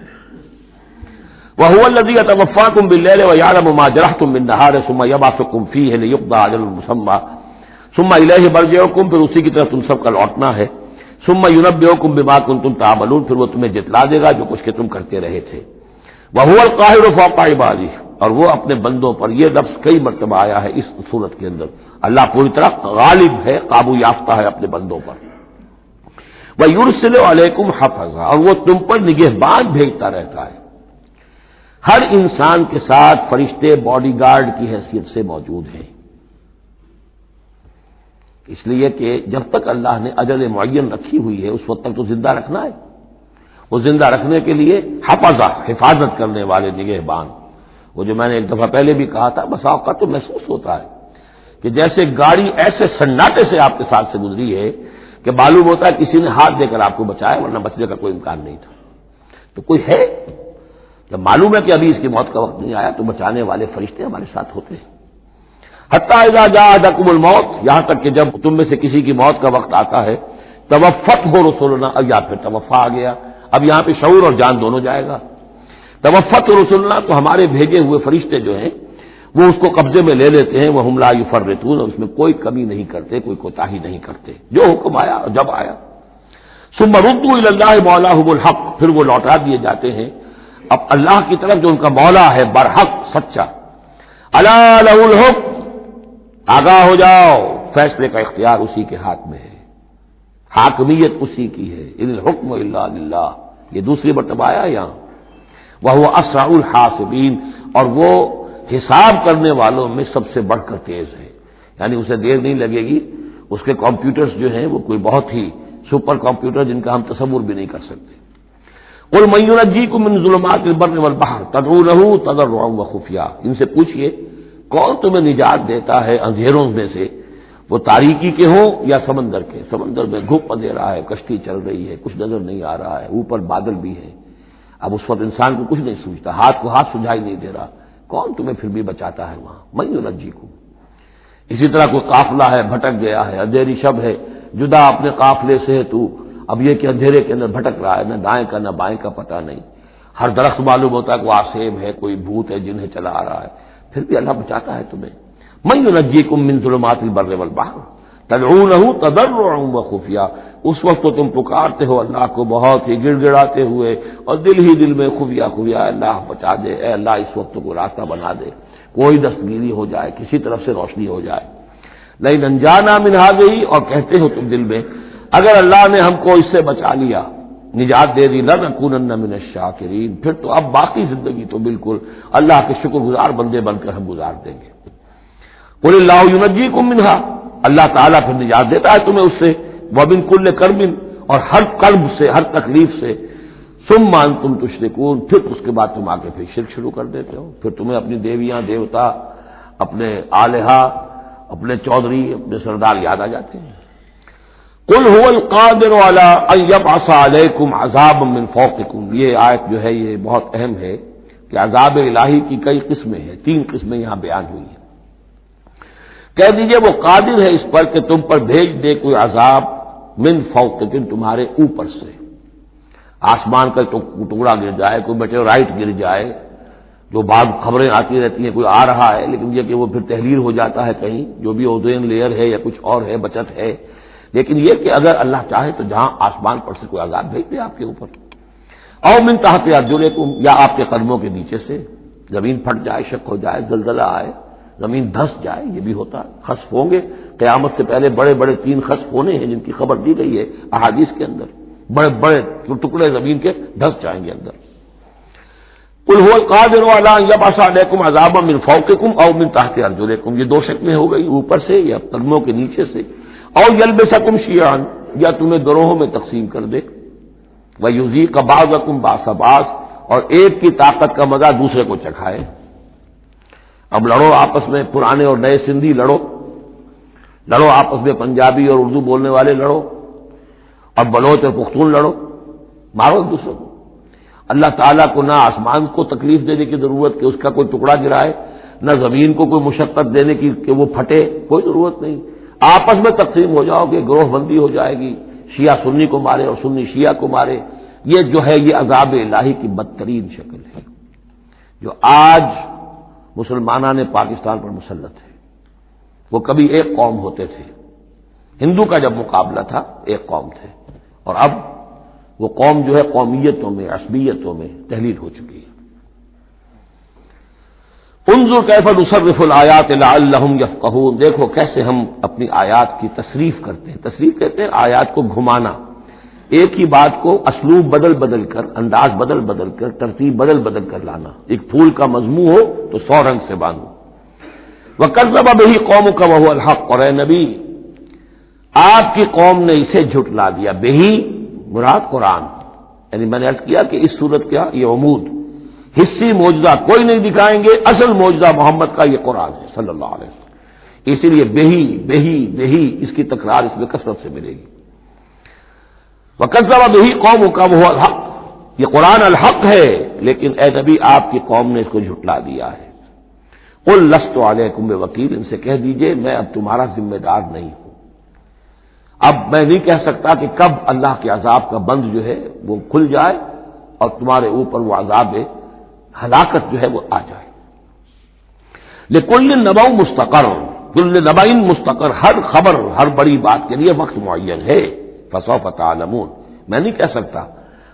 A: وَهُوَ الَّذِي يَتَوَفَّاكُم بِاللَّيْلِ وَيَعْلَمُ مَا جَرَحْتُم بِالنَّهَارِ ثُمَّ يَبْعَثُكُم فِيهِ لِيُقْضَىٰ أَجَلٌ مُّسَمًّى ثُمَّ إِلَيْهِ مَرْجِعُكُم، پھر اسی کی طرف تم سب کا لوٹنا ہے. ثُمَّ يُنَبِّئُكُم بِمَا كُنتُمْ تَعْمَلُونَ، پھر وہ تمہیں جتلا دے گا جو کچھ کہ تم کرتے رہے تھے. وَهُوَ الْقَاهِرُ فَوْقَ عِبَادِهِ، اور وہ اپنے بندوں پر، یہ لفظ کئی مرتبہ آیا ہے اس صورت کے اندر، اللہ پوری طرح غالب ہے، قابو یافتہ ہے اپنے بندوں پر. وَيُرْسِلُ عَلَيْكُمْ حَفَظًا، اور وہ تم پر نگہبان بھیجتا رہتا ہے. ہر انسان کے ساتھ فرشتے باڈی گارڈ کی حیثیت سے موجود ہیں، اس لیے کہ جب تک اللہ نے اجل معین رکھی ہوئی ہے اس وقت تک تو زندہ رکھنا ہے. وہ زندہ رکھنے کے لیے حفظہ، حفاظت کرنے والے نگہبان. وہ جو میں نے ایک دفعہ پہلے بھی کہا تھا، بسا اوقات تو محسوس ہوتا ہے کہ جیسے گاڑی ایسے سناٹے سے آپ کے ساتھ سے گزری ہے کہ معلوم ہوتا ہے کسی نے ہاتھ دے کر آپ کو بچایا، ورنہ بچنے کا کوئی امکان نہیں تھا. تو کوئی ہے، جب معلوم ہے کہ ابھی اس کی موت کا وقت نہیں آیا تو بچانے والے فرشتے ہمارے ساتھ ہوتے ہیں. حتیٰ اذا جاء احدکم الموت، یہاں تک کہ جب تم میں سے کسی کی موت کا وقت آتا ہے، توفته رسلنا، اب یا پھر توفا آ گیا، اب یہاں پہ شعور اور جان دونوں جائے گا. توفته رسلنا، تو ہمارے بھیجے ہوئے فرشتے جو ہیں وہ اس کو قبضے میں لے لیتے ہیں. وهم لا يفرطون، اس میں کوئی کمی نہیں کرتے، کوئی کوتاہی نہیں کرتے، جو حکم آیا اور جب آیا. ثم ردوا الى الله مولاهم الحق، پھر وہ لوٹا دیے جاتے ہیں اب اللہ کی طرف جو ان کا مولا ہے برحق، سچا. الا له الحکم، آگاہ ہو جاؤ، فیصلے کا اختیار اسی کے ہاتھ میں ہے، حاکمیت اسی کی ہے. ان الحکم الا للہ، یہ دوسری مرتبہ آیا یہاں. وہو اسرع الحاسبین، اور وہ حساب کرنے والوں میں سب سے بڑھ کر تیز ہے، یعنی اسے دیر نہیں لگے گی. اس کے کمپیوٹرز جو ہیں وہ کوئی بہت ہی سپر کمپیوٹر جن کا ہم تصور بھی نہیں کر سکتے. قل من ينجيكم من ظلمات البر والبحر تدعونه تضرعا وخفيا، ان سے پوچھئے کون تمہیں نجات دیتا ہے اندھیروں میں سے، وہ تاریکی کے ہوں یا سمندر کے. سمندر میں گھپ اندھیرا ہے، کشتی چل رہی ہے، کچھ نظر نہیں آ رہا ہے، اوپر بادل بھی ہے. اب اس وقت انسان کو کچھ نہیں سوچتا، ہاتھ کو ہاتھ سجھائی نہیں دے رہا، کون تمہیں پھر بھی بچاتا ہے وہاں. من ينجيكم. اسی طرح کوئی قافلہ ہے بھٹک گیا ہے، اندھیری شب ہے، جدا اپنے قافلے سے ہے تو، اب یہ کہ اندھیرے کے اندر بھٹک رہا ہے، نہ دائیں کا نہ بائیں کا پتہ نہیں. ہر درخت معلوم ہوتا ہے کوئی آسیب ہے، کوئی بھوت ہے جنہیں چلا آ رہا ہے، پھر بھی اللہ بچاتا ہے تمہیں. من ينجيكم من ظلمات البر والبحر تدعونه تضرعا وخفيا، اس وقت تو تم پکارتے ہو اللہ کو بہت ہی گڑ گڑاتے ہوئے اور دل ہی دل میں خفیہ خفیہ، اللہ بچا دے، اے اللہ اس وقت کو راستہ بنا دے، کوئی دستگیری ہو جائے، کسی طرف سے روشنی ہو جائے. لئن انجانا من هذه، اور کہتے ہو تم دل میں اگر اللہ نے ہم کو اس سے بچا لیا، نجات دے دی، لنکونن من الشاکرین، پھر تو اب باقی زندگی تو بالکل اللہ کے شکر گزار بندے بن کر ہم گزار دیں گے. قل اللہ ینجیکم منها، اللہ تعالیٰ پھر نجات دیتا ہے تمہیں اس سے. ومن کل کرب، اور ہر کرب سے، ہر تکلیف سے. ثم انتم تشرکون، پھر اس کے بعد تم آگے پھر شرک شروع کر دیتے ہو، پھر تمہیں اپنی دیویاں دیوتا، اپنے آلہہ، اپنے چودھری، اپنے سردار یاد آ جاتے ہیں. قل هو القادر على ان يبعث عليكم عذابا من فوقكم، یہ آیت جو ہے یہ بہت اہم ہے کہ عذاب الہی کی کئی قسمیں ہیں، 3 قسمیں یہاں بیان ہوئی ہیں. کہہ دیجئے وہ قادر ہے اس پر کہ تم پر بھیج دے کوئی عذاب من فوقکم، تمہارے اوپر سے. آسمان کا ٹکڑا گر جائے، کوئی میٹیورائٹ گر جائے، جو بعض خبریں آتی رہتی ہیں کوئی آ رہا ہے لیکن یہ کہ وہ پھر تحریر ہو جاتا ہے کہیں، جو بھی اوزین لیئر ہے یا کچھ اور ہے، بچت ہے، لیکن یہ کہ اگر اللہ چاہے تو جہاں آسمان پر سے کوئی عذاب بھیج دے آپ کے اوپر، او من تحت ارجلکم، یا آپ کے قدموں کے نیچے سے زمین پھٹ جائے، شک ہو جائے، زلزلہ آئے، زمین دھس جائے، یہ بھی ہوتا ہے، خسف ہوں گے قیامت سے پہلے، بڑے بڑے 3 خسف ہونے ہیں جن کی خبر دی گئی ہے احادیث کے اندر، بڑے بڑے ٹکڑے زمین کے دھس جائیں گے اندر۔ قل هو القادر على ان يبعث عليكم عذابا من فوقكم او من تحت ارجلكم، یہ 2 شکلیں ہو گئی، اوپر سے یا قدموں کے نیچے سے، او يلبسكم شيعا، یا تمہیں گروہوں میں تقسیم کر دے، ويذيق بعضكم بعض بعض، اور ایک کی طاقت کا مزہ دوسرے کو چکھائے۔ اب لڑو آپس میں، پرانے اور نئے سندھی لڑو آپس میں، پنجابی اور اردو بولنے والے لڑو، اور بلوچ اور پختون لڑو، مارو ایک دوسرے کو۔ اللہ تعالیٰ کو نہ آسمان کو تکلیف دینے کی ضرورت کہ اس کا کوئی ٹکڑا گرائے، نہ زمین کو کوئی مشقت دینے کی کہ وہ پھٹے، کوئی ضرورت نہیں، آپس میں تقسیم ہو جاؤ گے، گروہ بندی ہو جائے گی، شیعہ سنی کو مارے اور سنی شیعہ کو مارے۔ یہ جو ہے یہ عذاب الہی کی بدترین شکل ہے جو آج مسلمانان پاکستان پر مسلط ہے۔ وہ کبھی ایک قوم ہوتے تھے، ہندو کا جب مقابلہ تھا ایک قوم تھے، اور اب وہ قوم جو ہے قومیتوں میں، عصبیتوں میں تحلیل ہو چکی ہے۔ انظر کیف نصرف الآیات لعلہم یفقہون، دیکھو کیسے ہم اپنی آیات کی تصریف کرتے ہیں۔ تصریف کہتے ہیں آیات کو گھمانا، ایک ہی بات کو اسلوب بدل بدل کر، انداز بدل بدل کر، ترتیب بدل بدل کر لانا۔ ایک پھول کا مضمون ہو تو 100 رنگ سے باندھو۔ وَكَذَّبَ بِهِ قَوْمُكَ وَهُوَ الْحَقُّ، اور اے نبی آپ کی قوم نے اسے جھٹلا دیا۔ بہی مراد قرآن، یعنی میں نے عرض کیا کہ اس صورت کیا یہ عمود، حصی معجزہ کوئی نہیں دکھائیں گے، اصل معجزہ محمد کا یہ قرآن ہے صلی اللہ علیہ وسلم، اسی لیے بہی بہی بہی اس کی تکرار اس میں کثرت سے ملے گی۔ وَكَذَّبَ بِهِ قَوْمُكَ وَهُوَ الْحَقُّ، یہ قرآن الحق ہے لیکن اے نبی آپ کی قوم نے اس کو جھٹلا دیا ہے۔ قُلْ لَسْتُ عَلَيْكُمْ بِوَكِيلٍ، ان سے کہہ دیجئے میں اب تمہارا ذمہ دار نہیں ہوں۔ اب میں نہیں کہہ سکتا کہ کب اللہ کے عذاب کا بند جو ہے وہ کھل جائے اور تمہارے اوپر وہ عذاب ہلاکت جو ہے وہ آ جائے۔ لِكُلِّ نَبَأٌ مُسْتَقَرٌ، كُلُّ نَبَأٍ مُسْتَقَرٌ، ہر خبر، ہر بڑی بات کے لیے وقت معین ہے۔ فَسَوْفَ تَعْلَمُونَ، میں نہیں کہہ سکتا،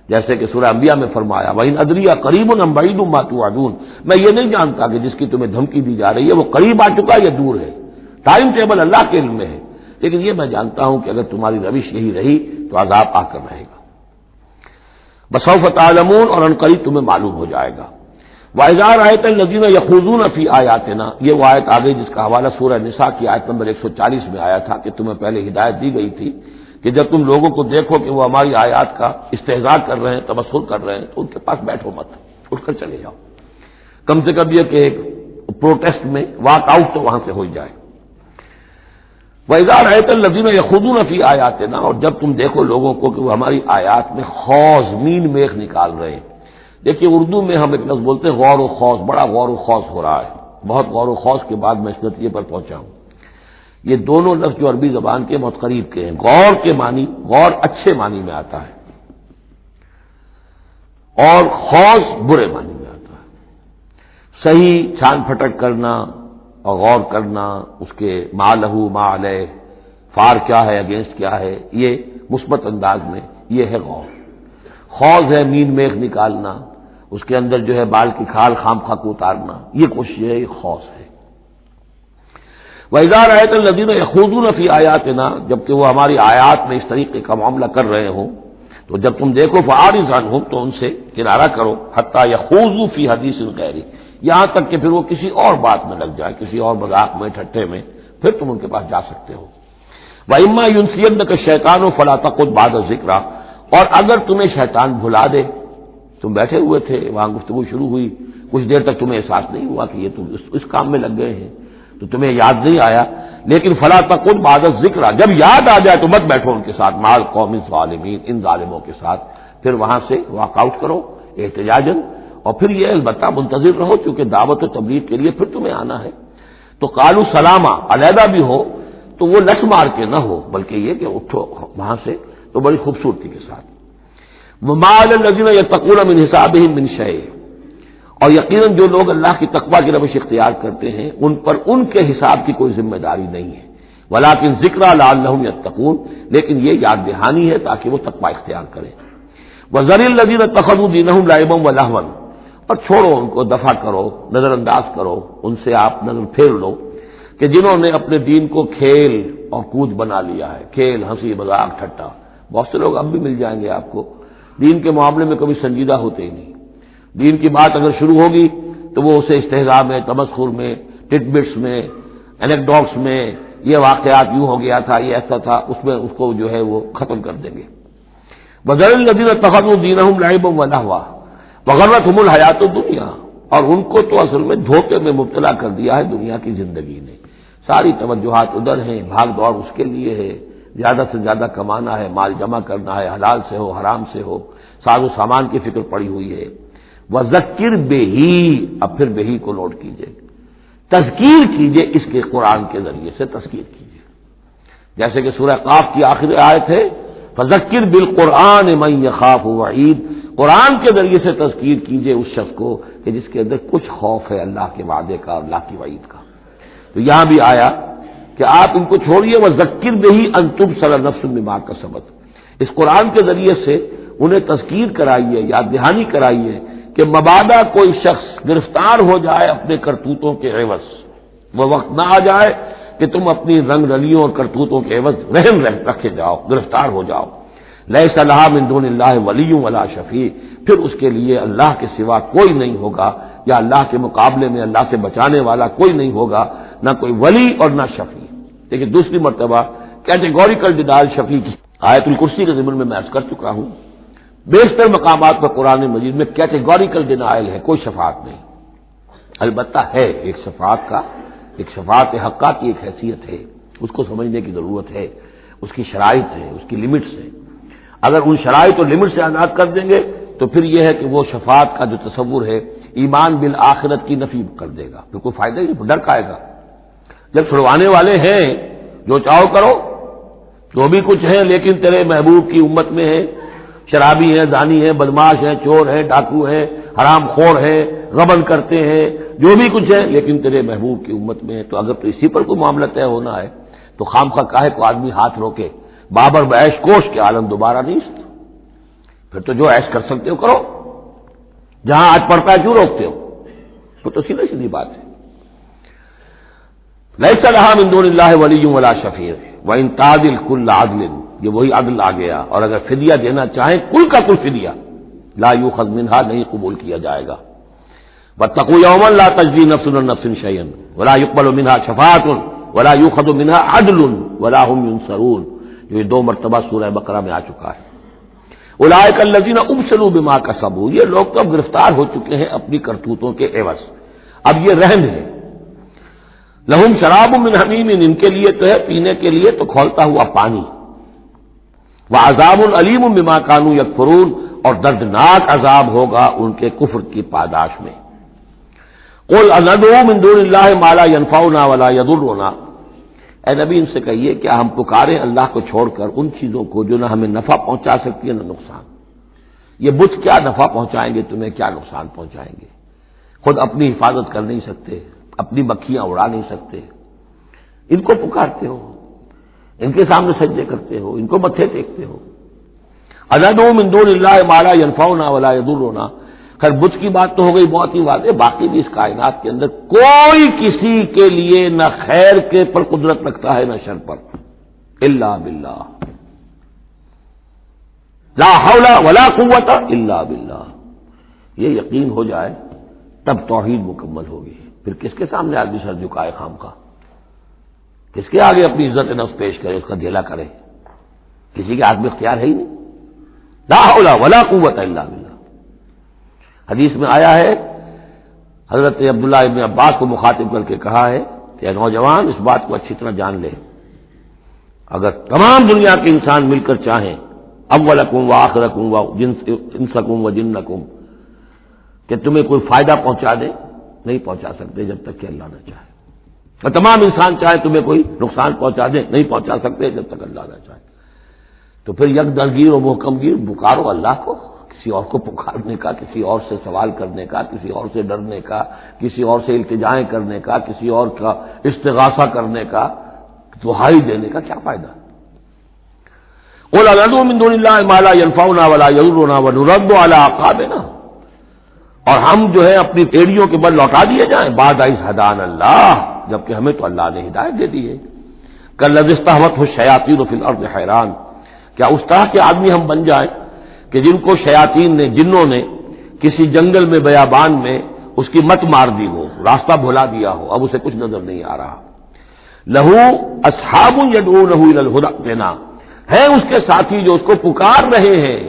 A: جیسے کہ سورہ انبیاء میں فرمایا وَإِنْ أَدْرِيَ قَرِيبٌ أَمْ بَعِيدٌ مَا تُوعَدُونَ، میں یہ نہیں جانتا کہ جس کی تمہیں دھمکی دی جا رہی ہے وہ قریب آ چکا یا دور ہے، ٹائم ٹیبل اللہ کے علم میں ہے، لیکن یہ میں جانتا ہوں کہ اگر تمہاری روش یہی رہی تو عذاب آ کر رہے گا۔ بسوف تعلمون، اور ان قریب تمہیں معلوم ہو جائے گا۔ وَإِذَا رَأَيْتَ الَّذِينَ يَخُوضُونَ فِي آيَاتِنَا، یہ وہ آیت آگئی جس کا حوالہ سورہ نساء کی آیت نمبر 140 میں آیا تھا کہ تمہیں پہلے ہدایت دی گئی تھی کہ جب تم لوگوں کو دیکھو کہ وہ ہماری آیات کا استہزاء کر رہے ہیں، تمسخر کر رہے ہیں، تو ان کے پاس بیٹھو مت، اٹھ کر چلے جاؤ، کم سے کم یہ کہ ایک پروٹیسٹ میں واک آؤٹ تو وہاں سے ہو جائے۔ وَإِذَا رَأَيْتَ الَّذِينَ يَخُوضُونَ فِي آيَاتِنَا، اور جب تم دیکھو لوگوں کو کہ وہ ہماری آیات میں خوض، مین میخ نکال رہے ہیں۔ دیکھیے اردو میں ہم ایک لفظ بولتے ہیں غور و خوض، بڑا غور و خوض ہو رہا ہے، بہت غور و خوض کے بعد میں اس نتیجے پر پہنچا ہوں۔ یہ دونوں لفظ جو عربی زبان کے بہت قریب کے ہیں، غور کے معنی، غور اچھے معنی میں آتا ہے اور خوض برے معنی میں آتا ہے۔ صحیح چھان پھٹک کرنا اور غور کرنا، اس کے ما لہو ما علیہ، فار کیا ہے اگینسٹ کیا ہے، یہ مثبت انداز میں یہ ہے غور۔ خوض ہے مین میخ نکالنا، اس کے اندر جو ہے بال کی کھال خام خواہ کو اتارنا، یہ کوشش ہے، یہ خوض ہے۔ وَإِذَا رَأَيْتَ الَّذِينَ يَخُوضُونَ فِي آيَاتِنَا، جبکہ وہ ہماری آیات میں اس طریقے کا معاملہ کر رہے ہوں تو جب تم دیکھو فَأَعْرِضْ عَنْهُمْ، تو ان سے کنارہ کرو، حَتَّى يَخُوضُوا فِي حَدِيثٍ غَيْرِهِ، یہاں تک کہ پھر وہ کسی اور بات میں لگ جائے، کسی اور مذاق میں، ٹھٹے میں، پھر تم ان کے پاس جا سکتے ہو۔ وَإِمَّا يُنْسِيَنَّكَ الشَّيْطَانُ فَلَا تَقْعُدْ بَعْدَ الذِّكْرَىٰ، اور اگر تمہیں شیطان بھلا دے، تم بیٹھے ہوئے تھے وہاں گفتگو شروع ہوئی، کچھ دیر تک تمہیں احساس نہیں ہوا کہ یہ تم اس کام میں لگ گئے ہیں، تو تمہیں یاد نہیں آیا، لیکن فلا تقعد بعد الذکر، جب یاد آ جائے تو مت بیٹھو ان کے ساتھ، مع القوم الظالمین، ان ظالموں کے ساتھ، پھر وہاں سے واک آؤٹ کرو احتجاجاً، اور پھر یہ البتہ منتظر رہو کیونکہ دعوت و تبلیغ کے لیے پھر تمہیں آنا ہے۔ تو قالوا سلاما، علیحدہ بھی ہو تو وہ لٹ مار کے نہ ہو، بلکہ یہ کہ اٹھو وہاں سے تو بڑی خوبصورتی کے ساتھ۔ وَمَا عَلَى الَّذِينَ يَتَّقُونَ مِنْ حِسَابِهِم مِّن شَيْءٍ، اور یقیناً جو لوگ اللہ کی تقویٰ کی روش اختیار کرتے ہیں ان پر ان کے حساب کی کوئی ذمہ داری نہیں ہے، ولیکن ذکر لعلہم یتقون، لیکن یہ یاد دہانی ہے تاکہ وہ تقویٰ اختیار کریں۔ وذر الذین اتخذوا دینہم لعبا ولہوا، اور چھوڑو ان کو، دفع کرو، نظر انداز کرو، ان سے آپ نظر پھیر لو کہ جنہوں نے اپنے دین کو کھیل اور کود بنا لیا ہے، کھیل، ہنسی مذاق، ٹھٹا۔ بہت سے لوگ اب بھی مل جائیں گے آپ کو دین کے معاملے میں کبھی سنجیدہ ہوتے ہی نہیں، دین کی بات اگر شروع ہوگی تو وہ اسے استہزاء میں، تمسخر میں، ٹٹ بٹس میں، انیکڈوٹس میں، یہ واقعات یوں ہو گیا تھا، یہ ایسا تھا، اس میں اس کو جو ہے وہ ختم کر دیں گے۔ وذر الذین اتخذوا دینہم لعبا ولہوا وغرتہم الحیات الدنیا، اور ان کو تو اصل میں دھوکے میں مبتلا کر دیا ہے دنیا کی زندگی نے، ساری توجہات ادھر ہیں، بھاگ دوڑ اس کے لیے ہے، زیادہ سے زیادہ کمانا ہے، مال جمع کرنا ہے، حلال سے ہو حرام سے ہو، ساز و سامان کی فکر پڑی ہوئی ہے۔ وذکر بہ، اب پھر بہ کو نوٹ کیجئے، تذکیر کیجئے، اس کے قرآن کے ذریعے سے تذکیر کیجئے، جیسے کہ سورہ قاف کی آخری آیت ہے فذکر بالقرآن من یخاف وعید، قرآن کے ذریعے سے تذکیر کیجئے اس شخص کو کہ جس کے اندر کچھ خوف ہے اللہ کے وعدے کا، اللہ کی وعید کا۔ تو یہاں بھی آیا کہ آپ ان کو چھوڑیے، وذکر بہ ان تبصر نفس بما کسبت، اس قرآن کے ذریعے سے انہیں تذکیر کرائیے، یاد دہانی کرائیے کہ مبادا کوئی شخص گرفتار ہو جائے اپنے کرتوتوں کے عوض، وہ وقت نہ آ جائے کہ تم اپنی رنگ رلیوں اور کرتوتوں کے عوض رہن رکھے جاؤ، گرفتار ہو جاؤ۔ لیس لہا من دون اللہ ولی ولا شفیع، پھر اس کے لیے اللہ کے سوا کوئی نہیں ہوگا، یا اللہ کے مقابلے میں اللہ سے بچانے والا کوئی نہیں ہوگا، نہ کوئی ولی اور نہ شفیع۔ لیکن دوسری مرتبہ کیٹیگوریکل ڈینائل شفیع کی آیت الکرسی کے ضمن میں عرض کر چکا ہوں، بیشتر مقامات پر قرآن مجید میں کیٹیگوریکل ڈینائل ہے، کوئی شفاعت نہیں۔ البتہ ہے ایک شفاعت کا، ایک شفاعت حقہ کی ایک حیثیت ہے، اس کو سمجھنے کی ضرورت ہے، اس کی شرائط ہے، اس کی لیمٹس ہے۔ اگر ان شرائط اور لیمٹ سے آزاد کر دیں گے تو پھر یہ ہے کہ وہ شفاعت کا جو تصور ہے ایمان بالآخرت کی نفی کر دے گا، پھر کوئی فائدہ ہی نہیں، ڈر کھائے گا۔ جب چھڑوانے والے ہیں جو چاہو کرو، جو بھی کچھ ہے لیکن تیرے محبوب کی امت میں ہے، شرابی ہیں، زانی ہیں، بدماش ہیں، چور ہیں، ڈاکو ہیں، حرام خور ہیں، غبن کرتے ہیں، جو بھی کچھ ہے لیکن تیرے محبوب کی امت میں ہے، تو اگر تو اسی پر کوئی معاملہ طے ہونا ہے تو خام خواہ کاہے کو آدمی ہاتھ روکے، بابر بعیش کوش کے عالم دوبارہ نہیں، پھر تو جو عیش کر سکتے ہو کرو، جہاں آج پڑتا ہے کیوں روکتے ہو؟ وہ تو سیدھی سیدھی بات ہے۔ لیس لہا من دون اللہ ولی ولا شفیع وان تعدل کل عدل، یہ وہی عدل آ گیا، اور اگر فدیہ دینا چاہیں کل کا کل فدیہ، لا یؤخذ منہا، نہیں قبول کیا جائے گا۔ واتقوا یوما لا تجزی نفس عن نفس شیئا ولا يقبل منها شفاعۃ ولا یؤخذ منها عدل ولا هم ينصرون، جو یہ 2 مرتبہ سورہ بقرہ میں آ چکا ہے۔ اولئک الذین ابسلوا بما کسبوا، یہ لوگ تو اب گرفتار ہو چکے ہیں اپنی کرتوتوں کے عوض، اب یہ رہن ہے۔ لہم شراب من حمیم، ان کے لیے تو ہے پینے کے لیے تو کھولتا ہوا پانی، وعذاب علیم بما کانوا یکفرون، اور دردناک عذاب ہوگا ان کے کفر کی پاداش میں۔ قل اندعو من دون اللہ ما لا ينفعنا ولا يضرنا، اے نبی ان سے کہیے کیا ہم پکاریں اللہ کو چھوڑ کر ان چیزوں کو جو نہ ہمیں نفع پہنچا سکتی ہے نہ نقصان؟ یہ بت کیا نفع پہنچائیں گے تمہیں، کیا نقصان پہنچائیں گے؟ خود اپنی حفاظت کر نہیں سکتے، اپنی مکھیاں اڑا نہیں سکتے، ان کو پکارتے ہو، ان کے سامنے سجدے کرتے ہو، ان کو متھے ٹیکتے ہو۔ اندعو من دون اللہ ما لا ينفعنا ولا يضرنا، خیر بت کی بات تو ہو گئی بہت ہی واضح، باقی بھی اس کائنات کے اندر کوئی کسی کے لیے نہ خیر کے پر قدرت رکھتا ہے نہ شر پر، الا باللہ، لا حول ولا قوت الا باللہ۔ یہ یقین ہو جائے تب توحید مکمل ہوگی، پھر کس کے سامنے آدمی سر جھکائے خام کا، کس کے آگے اپنی عزت نفس پیش کرے، اس کا دھیلا کرے؟ کسی کے ہاتھ میں اختیار ہے ہی نہیں، لا حول ولا قوت الا باللہ۔ حدیث میں آیا ہے، حضرت عبداللہ ابن عباس کو مخاطب کر کے کہا ہے کہ نوجوان اس بات کو اچھی طرح جان لے، اگر تمام دنیا کے انسان مل کر چاہیں، اولکم و آخرکم و انسکم و جنکم، کہ تمہیں کوئی فائدہ پہنچا دے، نہیں پہنچا سکتے جب تک کہ اللہ نہ چاہے، اور تمام انسان چاہے تمہیں کوئی نقصان پہنچا دے، نہیں پہنچا سکتے جب تک اللہ نہ چاہے۔ تو پھر یک درگیر و محکم گیر پکارو اللہ کو، کسی اور کو پکارنے کا، کسی اور سے سوال کرنے کا، کسی اور سے ڈرنے کا، کسی اور سے التجائیں کرنے کا، کسی اور کا استغاثہ کرنے کا، دہائی دینے کا کیا فائدہ؟ قل ندعو من دون اللہ ما لا ينفعنا ولا يضرنا ونرد على اعقابنا، اور ہم جو ہے اپنی ایڑیوں کے بل لوٹا دیے جائیں بعد از ہدانا اللہ، جبکہ ہمیں تو اللہ نے ہدایت دے دی ہے۔ کالذی استہوته الشیاطین فی الارض حیران، کیا اس طرح کے آدمی ہم بن جائیں کہ جن کو شیاطین نے، جنوں نے کسی جنگل میں بیابان میں اس کی مت مار دی ہو، راستہ بھلا دیا ہو، اب اسے کچھ نظر نہیں آ رہا۔ لہو اصحاب یدعونہ الی الہدی ائتنا، ہیں اس کے ساتھی جو اس کو پکار رہے ہیں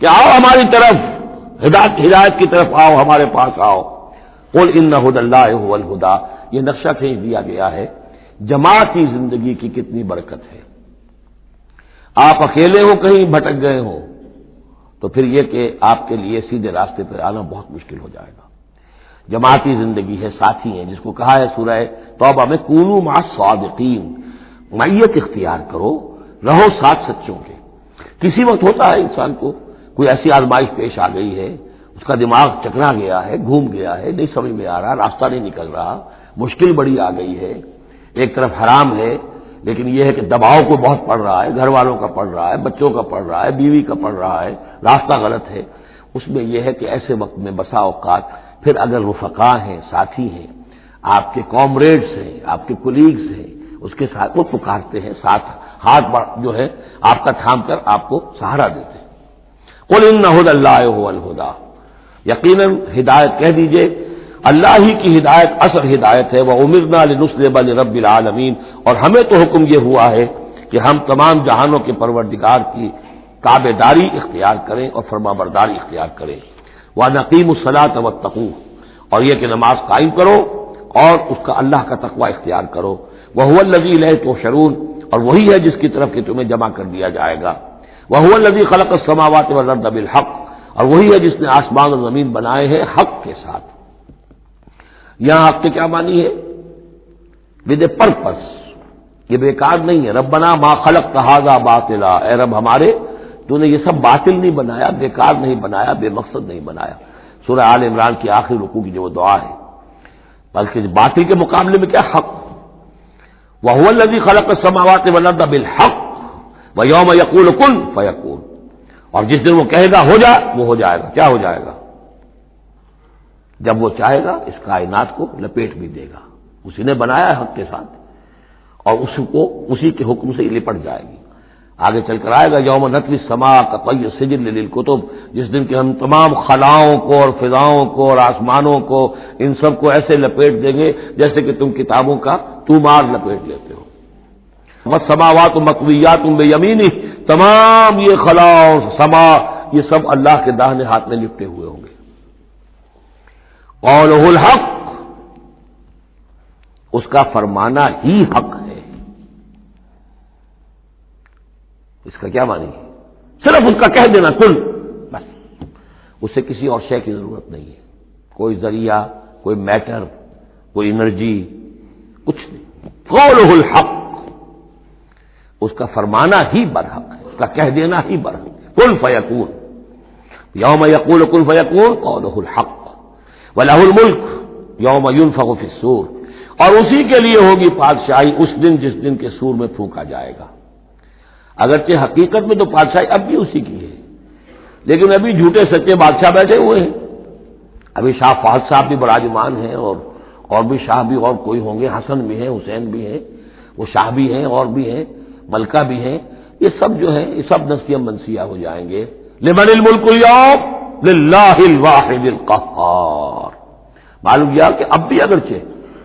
A: کہ آؤ ہماری طرف، ہدایت کی طرف آؤ، ہمارے پاس آؤ۔ قل ان ھدی اللہ ھو الھدی، یہ نقشہ کھینچ دیا گیا ہے جماعتی زندگی کی کتنی برکت ہے۔ آپ اکیلے ہو، کہیں بھٹک گئے ہو، تو پھر یہ کہ آپ کے لیے سیدھے راستے پر آنا بہت مشکل ہو جائے گا۔ جماعتی زندگی ہے، ساتھی ہیں، جس کو کہا ہے سورہ توبہ میں کونوا مع الصادقین، معیت اختیار کرو، رہو ساتھ سچوں کے۔ کسی وقت ہوتا ہے انسان کو کوئی ایسی آزمائش پیش آ گئی ہے، اس کا دماغ چکرا گیا ہے، گھوم گیا ہے، نہیں سمجھ میں آ رہا، راستہ نہیں نکل رہا، مشکل بڑی آ گئی ہے، ایک طرف حرام ہے لیکن یہ ہے کہ دباؤ کو بہت پڑ رہا ہے، گھر والوں کا پڑ رہا ہے، بچوں کا پڑ رہا ہے، بیوی کا پڑ رہا ہے، راستہ غلط ہے۔ اس میں یہ ہے کہ ایسے وقت میں بسا اوقات پھر اگر رفقا ہیں، ساتھی ہیں، آپ کے کامریڈز ہیں، آپ کے کولیگز ہیں، اس کے ساتھ وہ پکارتے ہیں، ساتھ ہاتھ جو ہے آپ کا تھام کر آپ کو سہارا دیتے ہیں۔ قل ان ھدی اللہ ھو الھدی، یقیناً ہدایت کہہ دیجئے اللہ ہی کی ہدایت اصل ہدایت ہے۔ وَأُمِرْنَا لِنُسْلِمَ لِرَبِّ الْعَالَمِينَ، اور ہمیں تو حکم یہ ہوا ہے کہ ہم تمام جہانوں کے پروردگار کی تابع داری اختیار کریں اور فرما برداری اختیار کریں۔ وَنَقِيمُ الصَّلَاةَ وَاتَّقُوهُ، اور یہ کہ نماز قائم کرو اور اس کا اللہ کا تقوی اختیار کرو۔ وَهُوَ الَّذِي إِلَيْهِ تُحْشَرُونَ، اور وہی ہے جس کی طرف کہ تمہیں جمع کر دیا جائے گا۔ وَهُوَ الَّذِي خَلَقَ السَّمَاوَاتِ وَالْأَرْضَ بِالْحَقِّ، اور وہی ہے جس نے آسمان اور زمین بنائے ہیں حق کے ساتھ۔ یہاں حق کے کیا معنی ہے؟ ود اے پرپس، یہ بیکار نہیں ہے۔ ربنا ما خلقت ھذا باطلا، اے رب ہمارے تو نے یہ سب باطل نہیں بنایا، بیکار نہیں بنایا، بے مقصد نہیں بنایا۔ سورہ آل عمران کی آخری رکوع کی جو وہ دعا ہے، بلکہ باطل کے مقابلے میں کیا حق۔ وَهُوَ الَّذِي خَلَقَ السَّمَاوَاتِ وَالْأَرْضَ بِالْحَقِّ وَيَوْمَ يَقُولُ كُن فَيَكُونُ، اور جس دن وہ کہے گا ہو جا، وہ ہو جائے گا۔ کیا ہو جائے گا؟ جب وہ چاہے گا اس کائنات کو لپیٹ بھی دے گا، اسی نے بنایا ہے حق کے ساتھ، اور اس کو اسی کے حکم سے لپٹ جائے گی۔ آگے چل کر آئے گا یوم نطوی السماء کطی السجل للکتب، جس دن کہ ہم تمام خلاؤں کو اور فضاؤں کو اور آسمانوں کو، ان سب کو ایسے لپیٹ دیں گے جیسے کہ تم کتابوں کا تومار لپیٹ لیتے ہو۔ والسماوات مطویات بیمینہ، تمام یہ خلا اور سما یہ سب اللہ کے داہنے ہاتھ میں لپٹے ہوئے ہوں گے۔ قولہ الحق، اس کا فرمانا ہی حق ہے۔ اس کا کیا معنی ہے؟ صرف اس کا کہہ دینا کن، بس، اسے کسی اور شے کی ضرورت نہیں ہے، کوئی ذریعہ، کوئی میٹر، کوئی انرجی، کچھ نہیں۔ قولہ الحق، اس کا فرمانا ہی برحق ہے، اس کا کہہ دینا ہی برحق ہے۔ کن فیکون، یوم یقول کن فیکون قولہ الحق۔ وَلَهُ الْمُلْكُ يَوْمَ يُنفَخُ فِي الصُّورِ، اور اسی کے لیے ہوگی بادشاہی اس دن جس دن کے سور میں پھونکا جائے گا۔ اگرچہ حقیقت میں تو بادشاہی اب بھی اسی کی ہے، لیکن ابھی جھوٹے سچے بادشاہ بیٹھے ہوئے ہیں۔ ابھی شاہ فہد صاحب بھی براجمان ہیں، اور بھی شاہ بھی اور کوئی ہوں گے، حسن بھی ہیں، حسین بھی ہیں، وہ شاہ بھی ہیں اور بھی ہیں، ملکہ بھی ہیں۔ یہ سب جو ہے یہ سب نسیہ منسیہ ہو جائیں گے۔ لمن الملک اليوم للہ الواحد القہار، معلوم کیا کہ اب بھی اگرچہ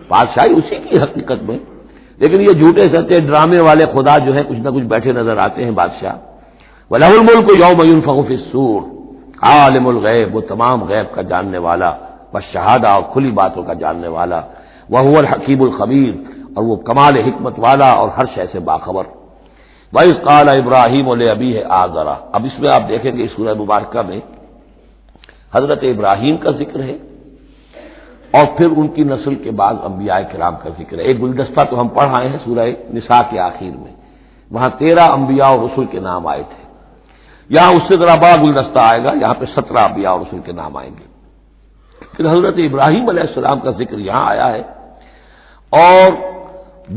A: بادشاہی اسی کی حقیقت میں، لیکن یہ جھوٹے سچے ڈرامے والے خدا جو ہے کچھ نہ کچھ بیٹھے نظر آتے ہیں بادشاہ۔ وَلَهُ الْمُلْكُ يَوْمَ يُنفَخُ فِي الصُّورِ، عالم الغیب، وہ تمام غیب کا جاننے والا، والشہادہ، اور کھلی باتوں کا جاننے والا، وَهُوَ الْحَكِيمُ الْخَبِيرُ، اور وہ کمال حکمت والا اور ہر شے سے باخبر۔ وَإِذْ قَالَ إِبْرَاهِيمُ لِأَبِيهِ آزَرَ، اب اس میں آپ دیکھیں گے اس سورہ مبارکہ میں حضرت ابراہیم کا ذکر ہے، اور پھر ان کی نسل کے بعد انبیاء کرام کا ذکر ہے۔ ایک گلدستہ تو ہم پڑھ آئے ہیں سورہ نساء کے آخر میں، وہاں 13 انبیاء اور رسل کے نام آئے تھے، یہاں اس سے ذرا بڑا گلدستہ آئے گا، یہاں پہ 17 انبیاء اور رسول کے نام آئیں گے. پھر حضرت ابراہیم علیہ السلام کا ذکر یہاں آیا ہے، اور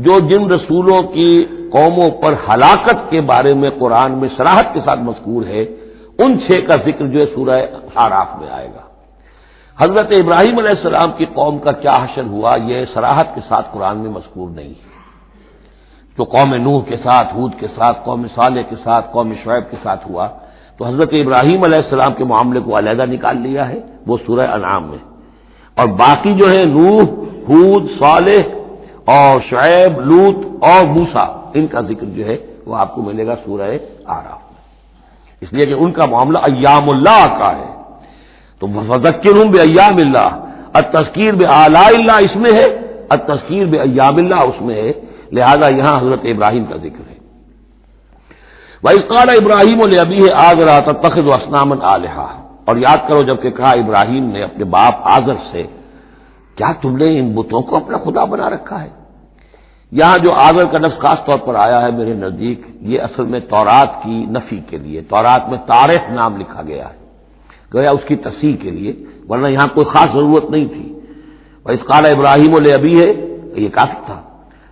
A: جو جن رسولوں کی قوموں پر ہلاکت کے بارے میں قرآن میں صراحت کے ساتھ مذکور ہے، ان 6 کا ذکر جو ہے سورہ اعراف میں آئے گا. حضرت ابراہیم علیہ السلام کی قوم کا کیا حشر ہوا، یہ صراحت کے ساتھ قرآن میں مذکور نہیں ہے. جو قوم نوح کے ساتھ، ہود کے ساتھ، قوم صالح کے ساتھ، قوم شعیب کے ساتھ ہوا، تو حضرت ابراہیم علیہ السلام کے معاملے کو علیحدہ نکال لیا ہے، وہ سورہ انعام میں. اور باقی جو ہے نوح، ہود، صالح اور شعیب، لوط اور موسیٰ، ان کا ذکر جو ہے وہ آپ کو ملے گا سورہ اعراف میں، اس لیے کہ ان کا معاملہ ایام اللہ کا ہے. تو فذکرہم بایام اللہ، التذکیر بآلاء اللہ اس میں ہے، التذکیر بایام اللہ اس میں ہے، لہذا یہاں حضرت ابراہیم کا ذکر ہے. وَإِذْ قَالَ إِبْرَاهِيمُ لِأَبِيهِ آزَرَ أَتَتَّخِذُ أَصْنَامًا آلِهَةً، اور یاد کرو جب کہ کہا ابراہیم نے اپنے باپ آزر سے، کیا تم نے ان بتوں کو اپنا خدا بنا رکھا ہے. یہاں جو آزر کا لفظ خاص طور پر آیا ہے میرے نزدیک، یہ اصل میں تورات کی نفی کے لیے، تورات میں تاریخ نام لکھا گیا ہے گویا اس کی تصحیح کے لیے، ورنہ یہاں کوئی خاص ضرورت نہیں تھی. وَإِذْ قَالَ إِبْرَاهِيمُ لِأَبِيهِ، یہ کافی تھا،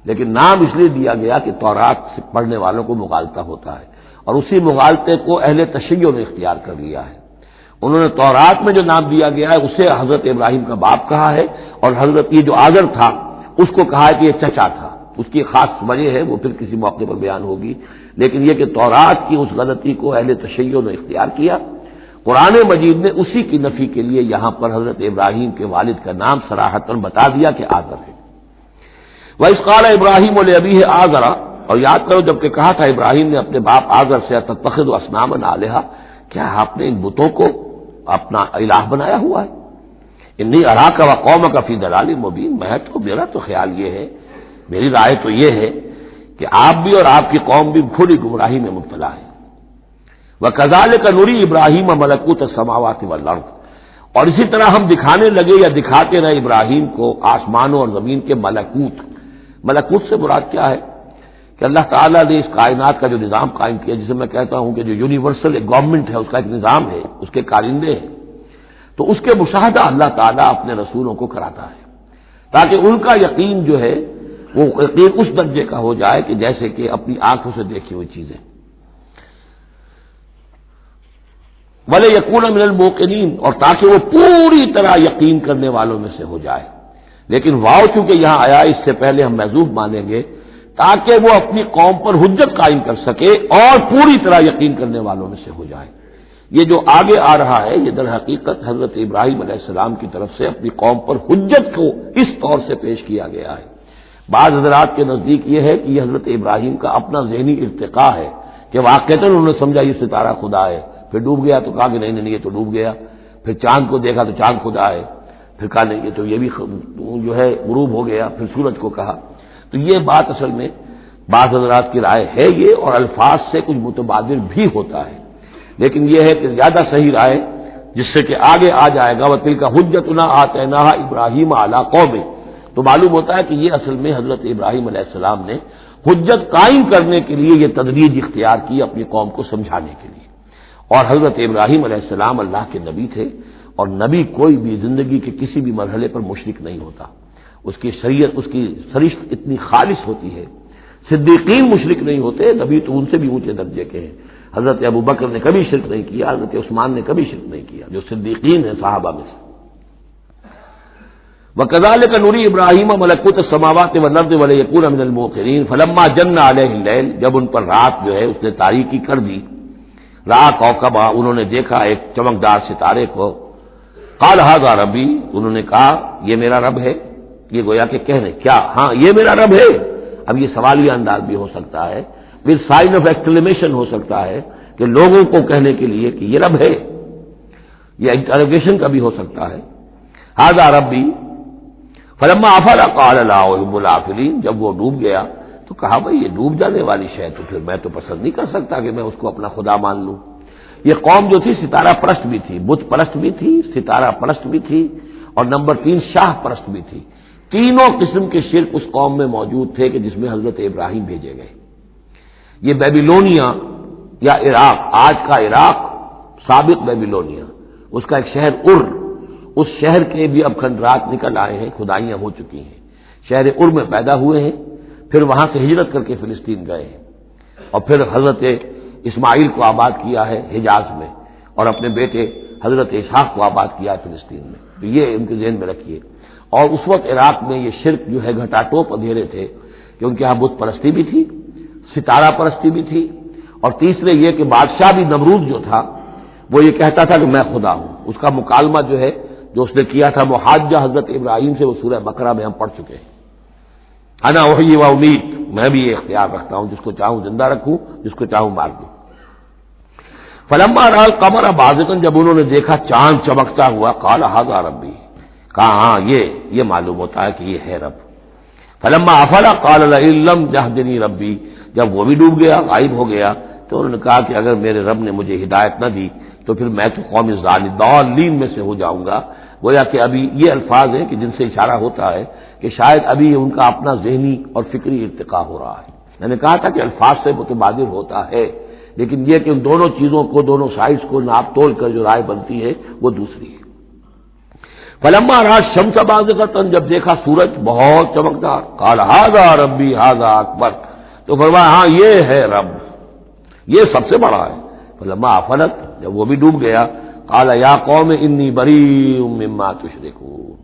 A: لیکن نام اس لیے دیا گیا کہ تورات سے پڑھنے والوں کو مغالطہ ہوتا ہے، اور اسی مغالطے کو اہل تشیع نے اختیار کر لیا ہے. انہوں نے تورات میں جو نام دیا گیا ہے اسے حضرت ابراہیم کا باپ کہا ہے، اور حضرت یہ جو آزر تھا اس کو کہا ہے کہ یہ چچا تھا. اس کی خاص وجہ ہے، وہ پھر کسی موقع پر بیان ہوگی، لیکن یہ کہ تورات کی اس غلطی کو اہل تشیع نے اختیار کیا. قرآن مجید نے اسی کی نفی کے لیے یہاں پر حضرت ابراہیم کے والد کا نام صراحتاً بتا دیا کہ آزر ہے. وَإِذْ قَالَ إِبْرَاهِيمُ لِأَبِيهِ آزَرَ، اور یاد کرو جب کہ کہا تھا ابراہیم نے اپنے باپ آزر سے، أَتَتَّخِذُ أَصْنَامًا آلِهَةً، کیا آپ نے ان بتوں کو اپنا الہ بنایا ہوا ہے. انی اراک وقومک فی ضلال مبین، میرا تو خیال یہ ہے، میری رائے تو یہ ہے کہ آپ بھی اور آپ کی قوم بھی کھلی گمراہی میں مبتلا ہے. وَكَذَلِكَ نُرِي إِبْرَاهِيمَ مَلَكُوتَ السَّمَاوَاتِ وَالْأَرْضِ، اور اسی طرح ہم دکھانے لگے یا دکھاتے رہے ابراہیم کو آسمانوں اور زمین کے ملکوت. ملکوت سے مراد کیا ہے کہ اللہ تعالیٰ نے اس کائنات کا جو نظام قائم کیا، جسے میں کہتا ہوں کہ جو یونیورسل گورنمنٹ ہے، اس کا ایک نظام ہے، اس کے کارندے ہیں، تو اس کے مشاہدہ اللہ تعالیٰ اپنے رسولوں کو کراتا ہے تاکہ ان کا یقین جو ہے وہ یقین اس درجے کا ہو جائے کہ جیسے کہ اپنی آنکھوں سے دیکھی ہوئی چیزیں. وَلَيَكُونَ مِنَ الْمُوقِنِينَ، اور تاکہ وہ پوری طرح یقین کرنے والوں میں سے ہو جائے. لیکن واو چونکہ یہاں آیا، اس سے پہلے ہم محذوف مانیں گے تاکہ وہ اپنی قوم پر حجت قائم کر سکے اور پوری طرح یقین کرنے والوں میں سے ہو جائے. یہ جو آگے آ رہا ہے یہ در حقیقت حضرت ابراہیم علیہ السلام کی طرف سے اپنی قوم پر حجت کو اس طور سے پیش کیا گیا ہے. بعض حضرات کے نزدیک یہ ہے کہ یہ حضرت ابراہیم کا اپنا ذہنی ارتقاء ہے کہ واقعتاً انہوں نے سمجھا یہ ستارہ خدا ہے، پھر ڈوب گیا تو کہا کہ نہیں یہ تو ڈوب گیا، پھر چاند کو دیکھا تو چاند خدا ہے، پھر کہا نہیں یہ تو یہ بھی جو ہے غروب ہو گیا، پھر سورج کو کہا. تو یہ بات اصل میں بعض حضرات کی رائے ہے یہ، اور الفاظ سے کچھ متبادل بھی ہوتا ہے، لیکن یہ ہے کہ زیادہ صحیح رائے جس سے کہ آگے آ جائے گا وَتِلْكَ حُجَّتُنَا آتَيْنَاهَا إِبْرَاهِيمَ عَلَىٰ قَوْمِهِ، تو معلوم ہوتا ہے کہ یہ اصل میں حضرت ابراہیم علیہ السلام نے حجت قائم کرنے کے لیے یہ تدریج اختیار کی اپنی قوم کو سمجھانے کے لیے. اور حضرت ابراہیم علیہ السلام اللہ کے نبی تھے، اور نبی کوئی بھی زندگی کے کسی بھی مرحلے پر مشرک نہیں ہوتا، اس کی شریعت، اس کی سرشت اتنی خالص ہوتی ہے. صدیقین مشرک نہیں ہوتے، نبی تو ان سے بھی اونچے درجے کے ہیں. حضرت ابو بکر نے کبھی شرک نہیں کیا، حضرت عثمان نے کبھی شرک نہیں کیا، جو صدیقین ہیں صحابہ میں سے. وَكَذَلِكَ نُرِي إِبْرَاهِيمَ مَلَكُوتَ السَّمَاوَاتِ وَالْأَرْضِ وَلِيَكُونَ مِنَ الْمُوقِنِينَ فَلَمَّا جَنَّ عَلَيْهِ اللَّيْلُ، جب ان پر رات جو ہے اس نے تاریکی کر دی، رأى كوكبا، انہوں نے دیکھا ایک چمکدار ستارے کو. قال هذا ربی، انہوں نے کہا یہ میرا رب ہے. یہ گویا کہ کہنے کیا، ہاں یہ میرا رب ہے. اب یہ سوالیہ انداز بھی ہو سکتا ہے، پھر سائن آف ایکسکلیمیشن ہو سکتا ہے کہ لوگوں کو کہنے کے لیے کہ یہ رب ہے، یہ انٹروگیشن کا بھی ہو سکتا ہے. هذا ربی فلما افل قال لا احب الافلین، جب وہ ڈوب گیا تو کہا بھائی یہ ڈوب جانے والی شے تو پھر میں تو پسند نہیں کر سکتا کہ میں اس کو اپنا خدا مان لوں. یہ قوم جو تھی ستارہ پرست بھی تھی، بت پرست بھی تھی، ستارہ پرست بھی تھی، اور نمبر 3 شاہ پرست بھی تھی. تینوں قسم کے شرک اس قوم میں موجود تھے کہ جس میں حضرت ابراہیم بھیجے گئے. یہ بیبیلونیا یا عراق، آج کا عراق، سابق بیبیلونیا، اس کا ایک شہر اس شہر کے بھی اب کھنڈرات نکل آئے ہیں، کھدائیاں ہو چکی ہیں، شہر میں پیدا ہوئے ہیں، پھر وہاں سے ہجرت کر کے فلسطین گئے ہیں، اور پھر حضرت اسماعیل کو آباد کیا ہے حجاز میں، اور اپنے بیٹے حضرت اسحاق کو آباد کیا ہے فلسطین میں۔ تو یہ ان کے ذہن میں رکھیے۔ اور اس وقت عراق میں یہ شرک جو ہے گھٹا ٹوپ اندھیرے تھے کہ ان کے یہاں بت پرستی بھی تھی، ستارہ پرستی بھی تھی، اور تیسرے یہ کہ بادشاہ بھی نمرود جو تھا وہ یہ کہتا تھا کہ میں خدا ہوں۔ اس کا مکالمہ جو ہے جو اس نے کیا تھا محاجہ حضرت ابراہیم سے، وہ سورہ بقرہ میں ہم پڑھ چکے ہیں۔ انا احیی و امیت، میں بھی یہ اختیار رکھتا ہوں، جس کو چاہوں زندہ رکھوں، جس کو چاہوں مار دوں۔ فلما رأى القمر بازغا، جب انہوں نے دیکھا چاند چمکتا ہوا، قال ھذا ربی، کہا ہاں یہ معلوم ہوتا ہے کہ یہ ہے رب۔ فلما افل قال لئن لم يهدني ربی، جب وہ بھی ڈوب گیا، غائب ہو گیا، تو انہوں نے کہا کہ اگر میرے رب نے مجھے ہدایت نہ دی تو پھر میں تو قوم ضالین میں سے ہو جاؤں گا۔ گویا کہ ابھی یہ الفاظ ہیں کہ جن سے اشارہ ہوتا ہے کہ شاید ابھی ان کا اپنا ذہنی اور فکری ارتقاء ہو رہا ہے۔ میں نے کہا تھا کہ الفاظ سے متبادر ہوتا ہے، لیکن یہ کہ ان دونوں چیزوں کو، دونوں سائڈز کو ناپ تول کر جو رائے بنتی ہے وہ دوسری ہے۔ فلما رأى الشمس بازغة، جب دیکھا سورج بہت چمکدار، قال ھذا ربی ھذا اکبر، تو فرمایا ہاں یہ ہے رب، یہ سب سے بڑا ہے۔ فلما افلت، جب وہ بھی ڈوب گیا، قال یا قوم انی بریء مما تشرکون،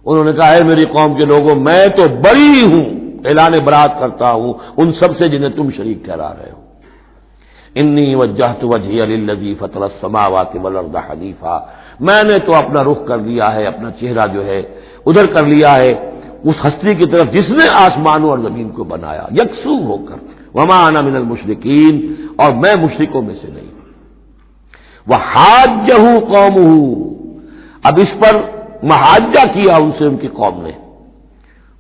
A: انہوں نے کہا اے میری قوم کے لوگوں، میں تو بری ہوں، اعلان برات کرتا ہوں ان سب سے جنہیں تم شریک ٹھہرا رہے ہو۔ انی وجہت وجہی للذی فطر السماوات والارض حنیفا، میں نے تو اپنا رخ کر لیا ہے، اپنا چہرہ جو ہے ادھر کر لیا ہے اس ہستی کی طرف جس نے آسمانوں اور زمین کو بنایا یکسو ہو کر، وما انا من المشرکین، اور میں مشرکوں میں سے نہیں۔ وحاجہ قومہ، اب اس پر محاجہ کیا ان سے ان کی قوم نے،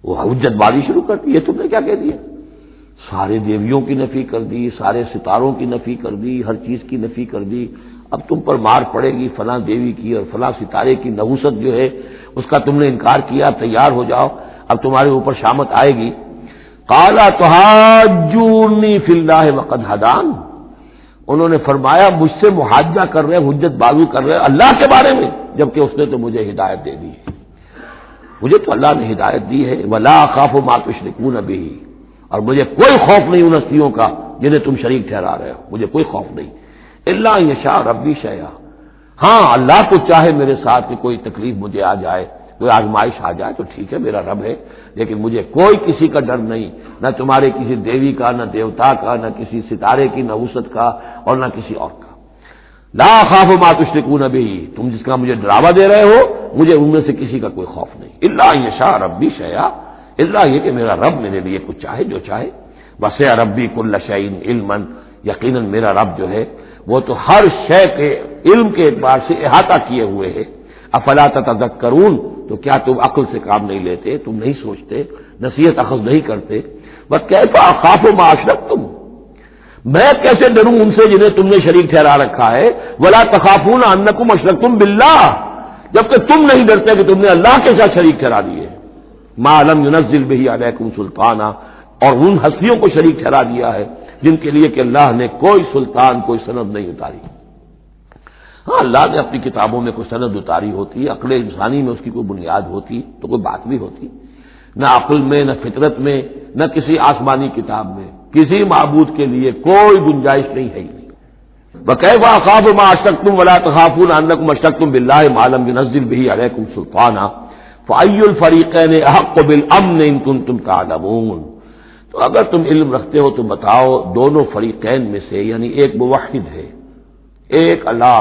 A: وہ حجت بازی شروع کر دی، یہ تم نے کیا کہہ دیا؟ سارے دیویوں کی نفی کر دی، سارے ستاروں کی نفی کر دی، ہر چیز کی نفی کر دی، اب تم پر مار پڑے گی فلاں دیوی کی اور فلاں ستارے کی نحوست جو ہے اس کا تم نے انکار کیا، تیار ہو جاؤ، اب تمہارے اوپر شامت آئے گی۔ قال تحاجونی فی اللہ وقد ہدان، انہوں نے فرمایا مجھ سے محاجہ کر رہے، حجت بازو کر رہے اللہ کے بارے میں، جبکہ اس نے تو مجھے ہدایت دے دی ہے، مجھے تو اللہ نے ہدایت دی ہے۔ ولا اخاف ما تشرکون بہ، اور مجھے کوئی خوف نہیں ان ہستیوں کا جنہیں تم شریک ٹھہرا رہے ہو، مجھے کوئی خوف نہیں۔ الا ان یشاء ربی شیئا، ہاں اللہ کو چاہے میرے ساتھ کہ کوئی تکلیف مجھے آ جائے، کوئی آزمائش آ جائے تو ٹھیک ہے، میرا رب ہے، لیکن مجھے کوئی کسی کا ڈر نہیں، نہ تمہارے کسی دیوی کا، نہ دیوتا کا، نہ کسی ستارے کی نحوست کا، اور نہ کسی اور کا۔ لا اخاف ما تشرکون بہ، تم جس کا مجھے ڈراوا دے رہے ہو مجھے ان میں سے کسی کا کوئی خوف نہیں۔ الا ان یشاء ربی شیئا، الا یہ کہ میرا رب میرے لیے کچھ چاہے جو چاہے۔ وسع ربی کل شیء علما، یقیناً میرا رب جو ہے وہ تو ہر شے کے علم کے اعتبار سے احاطہ کیے ہوئے ہے۔ افلا تتذکرون، تو کیا تم عقل سے کام نہیں لیتے، تم نہیں سوچتے، نصیحت اخذ نہیں کرتے؟ وکیف اخاف ما اشرکتم، میں کیسے ڈروں ان سے جنہیں تم نے شریک ٹھہرا رکھا ہے۔ ولا تخافون انکم اشرکتم باللہ، جبکہ تم نہیں ڈرتے کہ تم نے اللہ کے ساتھ شریک ٹھہرا دیے۔ ما لم ينزل به علیکم سلطانا، اور ان ہستیوں کو شریک ٹھہرا دیا ہے جن کے لیے کہ اللہ نے کوئی سلطان، کوئی سند نہیں اتاری۔ ہاں اللہ نے اپنی کتابوں میں کوئی سند اتاری ہوتی، عقل انسانی میں اس کی کوئی بنیاد ہوتی تو کوئی بات بھی ہوتی، نہ عقل میں، نہ فطرت میں، نہ کسی آسمانی کتاب میں کسی معبود کے لیے کوئی گنجائش نہیں ہے ہی نہیں۔ وَكَيْفَ أَخَافُ مَا أَشْرَكْتُمْ وَلَا تَخَافُونَ أَنَّكُمْ أَشْرَكْتُمْ بِاللَّهِ مَا لَمْ يُنَزِّلْ بِهِ عَلَيْكُمْ سُلْطَانًا فَأَيُّ الْفَرِيقَيْنِ أَحَقُّ بِالْأَمْنِ إِن كُنتُمْ تَعْلَمُونَ، تو اگر تم علم رکھتے ہو تو بتاؤ دونوں فریقین میں سے، یعنی ایک موحد ہے، ایک اللہ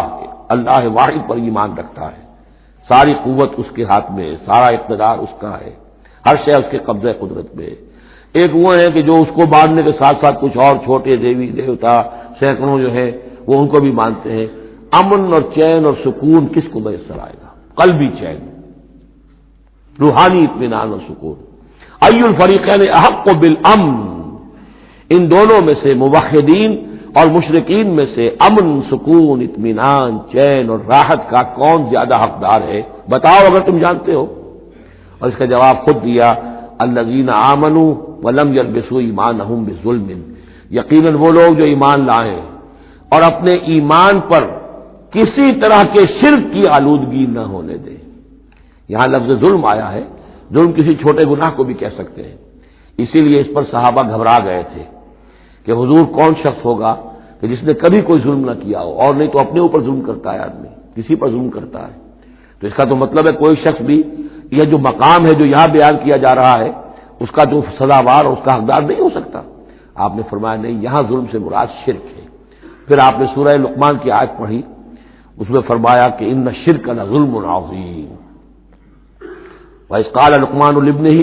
A: واحد پر ایمان رکھتا ہے، ساری قوت اس کے ہاتھ میں، سارا اقتدار اس کا ہے، ہر شے اس کے قبضہ قدرت میں۔ ایک وہ ہے کہ جو اس کو ماننے کے ساتھ ساتھ کچھ اور چھوٹے دیوی دیوتا سینکڑوں جو ہے وہ ان کو بھی مانتے ہیں۔ امن اور چین اور سکون کس کو میسر آئے گا؟ قلبی چین، روحانی اطمینان اور سکون۔ ای الفریقین احق بالامن، ان دونوں میں سے موحدین اور مشرکین میں سے امن، سکون، اطمینان، چین اور راحت کا کون زیادہ حقدار ہے؟ بتاؤ اگر تم جانتے ہو۔ اور اس کا جواب خود دیا، الذین آمنوا ولم یلبسوا ایمانہم بظلم، یقیناً وہ لوگ جو ایمان لائیں اور اپنے ایمان پر کسی طرح کے شرک کی آلودگی نہ ہونے دے۔ یہاں لفظ ظلم آیا ہے، ظلم کسی چھوٹے گناہ کو بھی کہہ سکتے ہیں، اسی لیے اس پر صحابہ گھبرا گئے تھے کہ حضور کون شخص ہوگا کہ جس نے کبھی کوئی ظلم نہ کیا ہو، اور نہیں تو اپنے اوپر ظلم کرتا ہے آدمی، کسی پر ظلم کرتا ہے۔ تو اس کا تو مطلب ہے کوئی شخص بھی یہ جو مقام ہے جو یہاں بیان کیا جا رہا ہے اس کا جو سزاوار اور اس کا حقدار نہیں ہو سکتا۔ آپ نے فرمایا نہیں، یہاں ظلم سے مراد شرک ہے۔ پھر آپ نے سورہ لقمان کی آیت پڑھی، اس میں فرمایا کہ ان الشرک لظلم عظیم، وَإِذْ قَالَ لُقْمَانُ لِابْنِهِ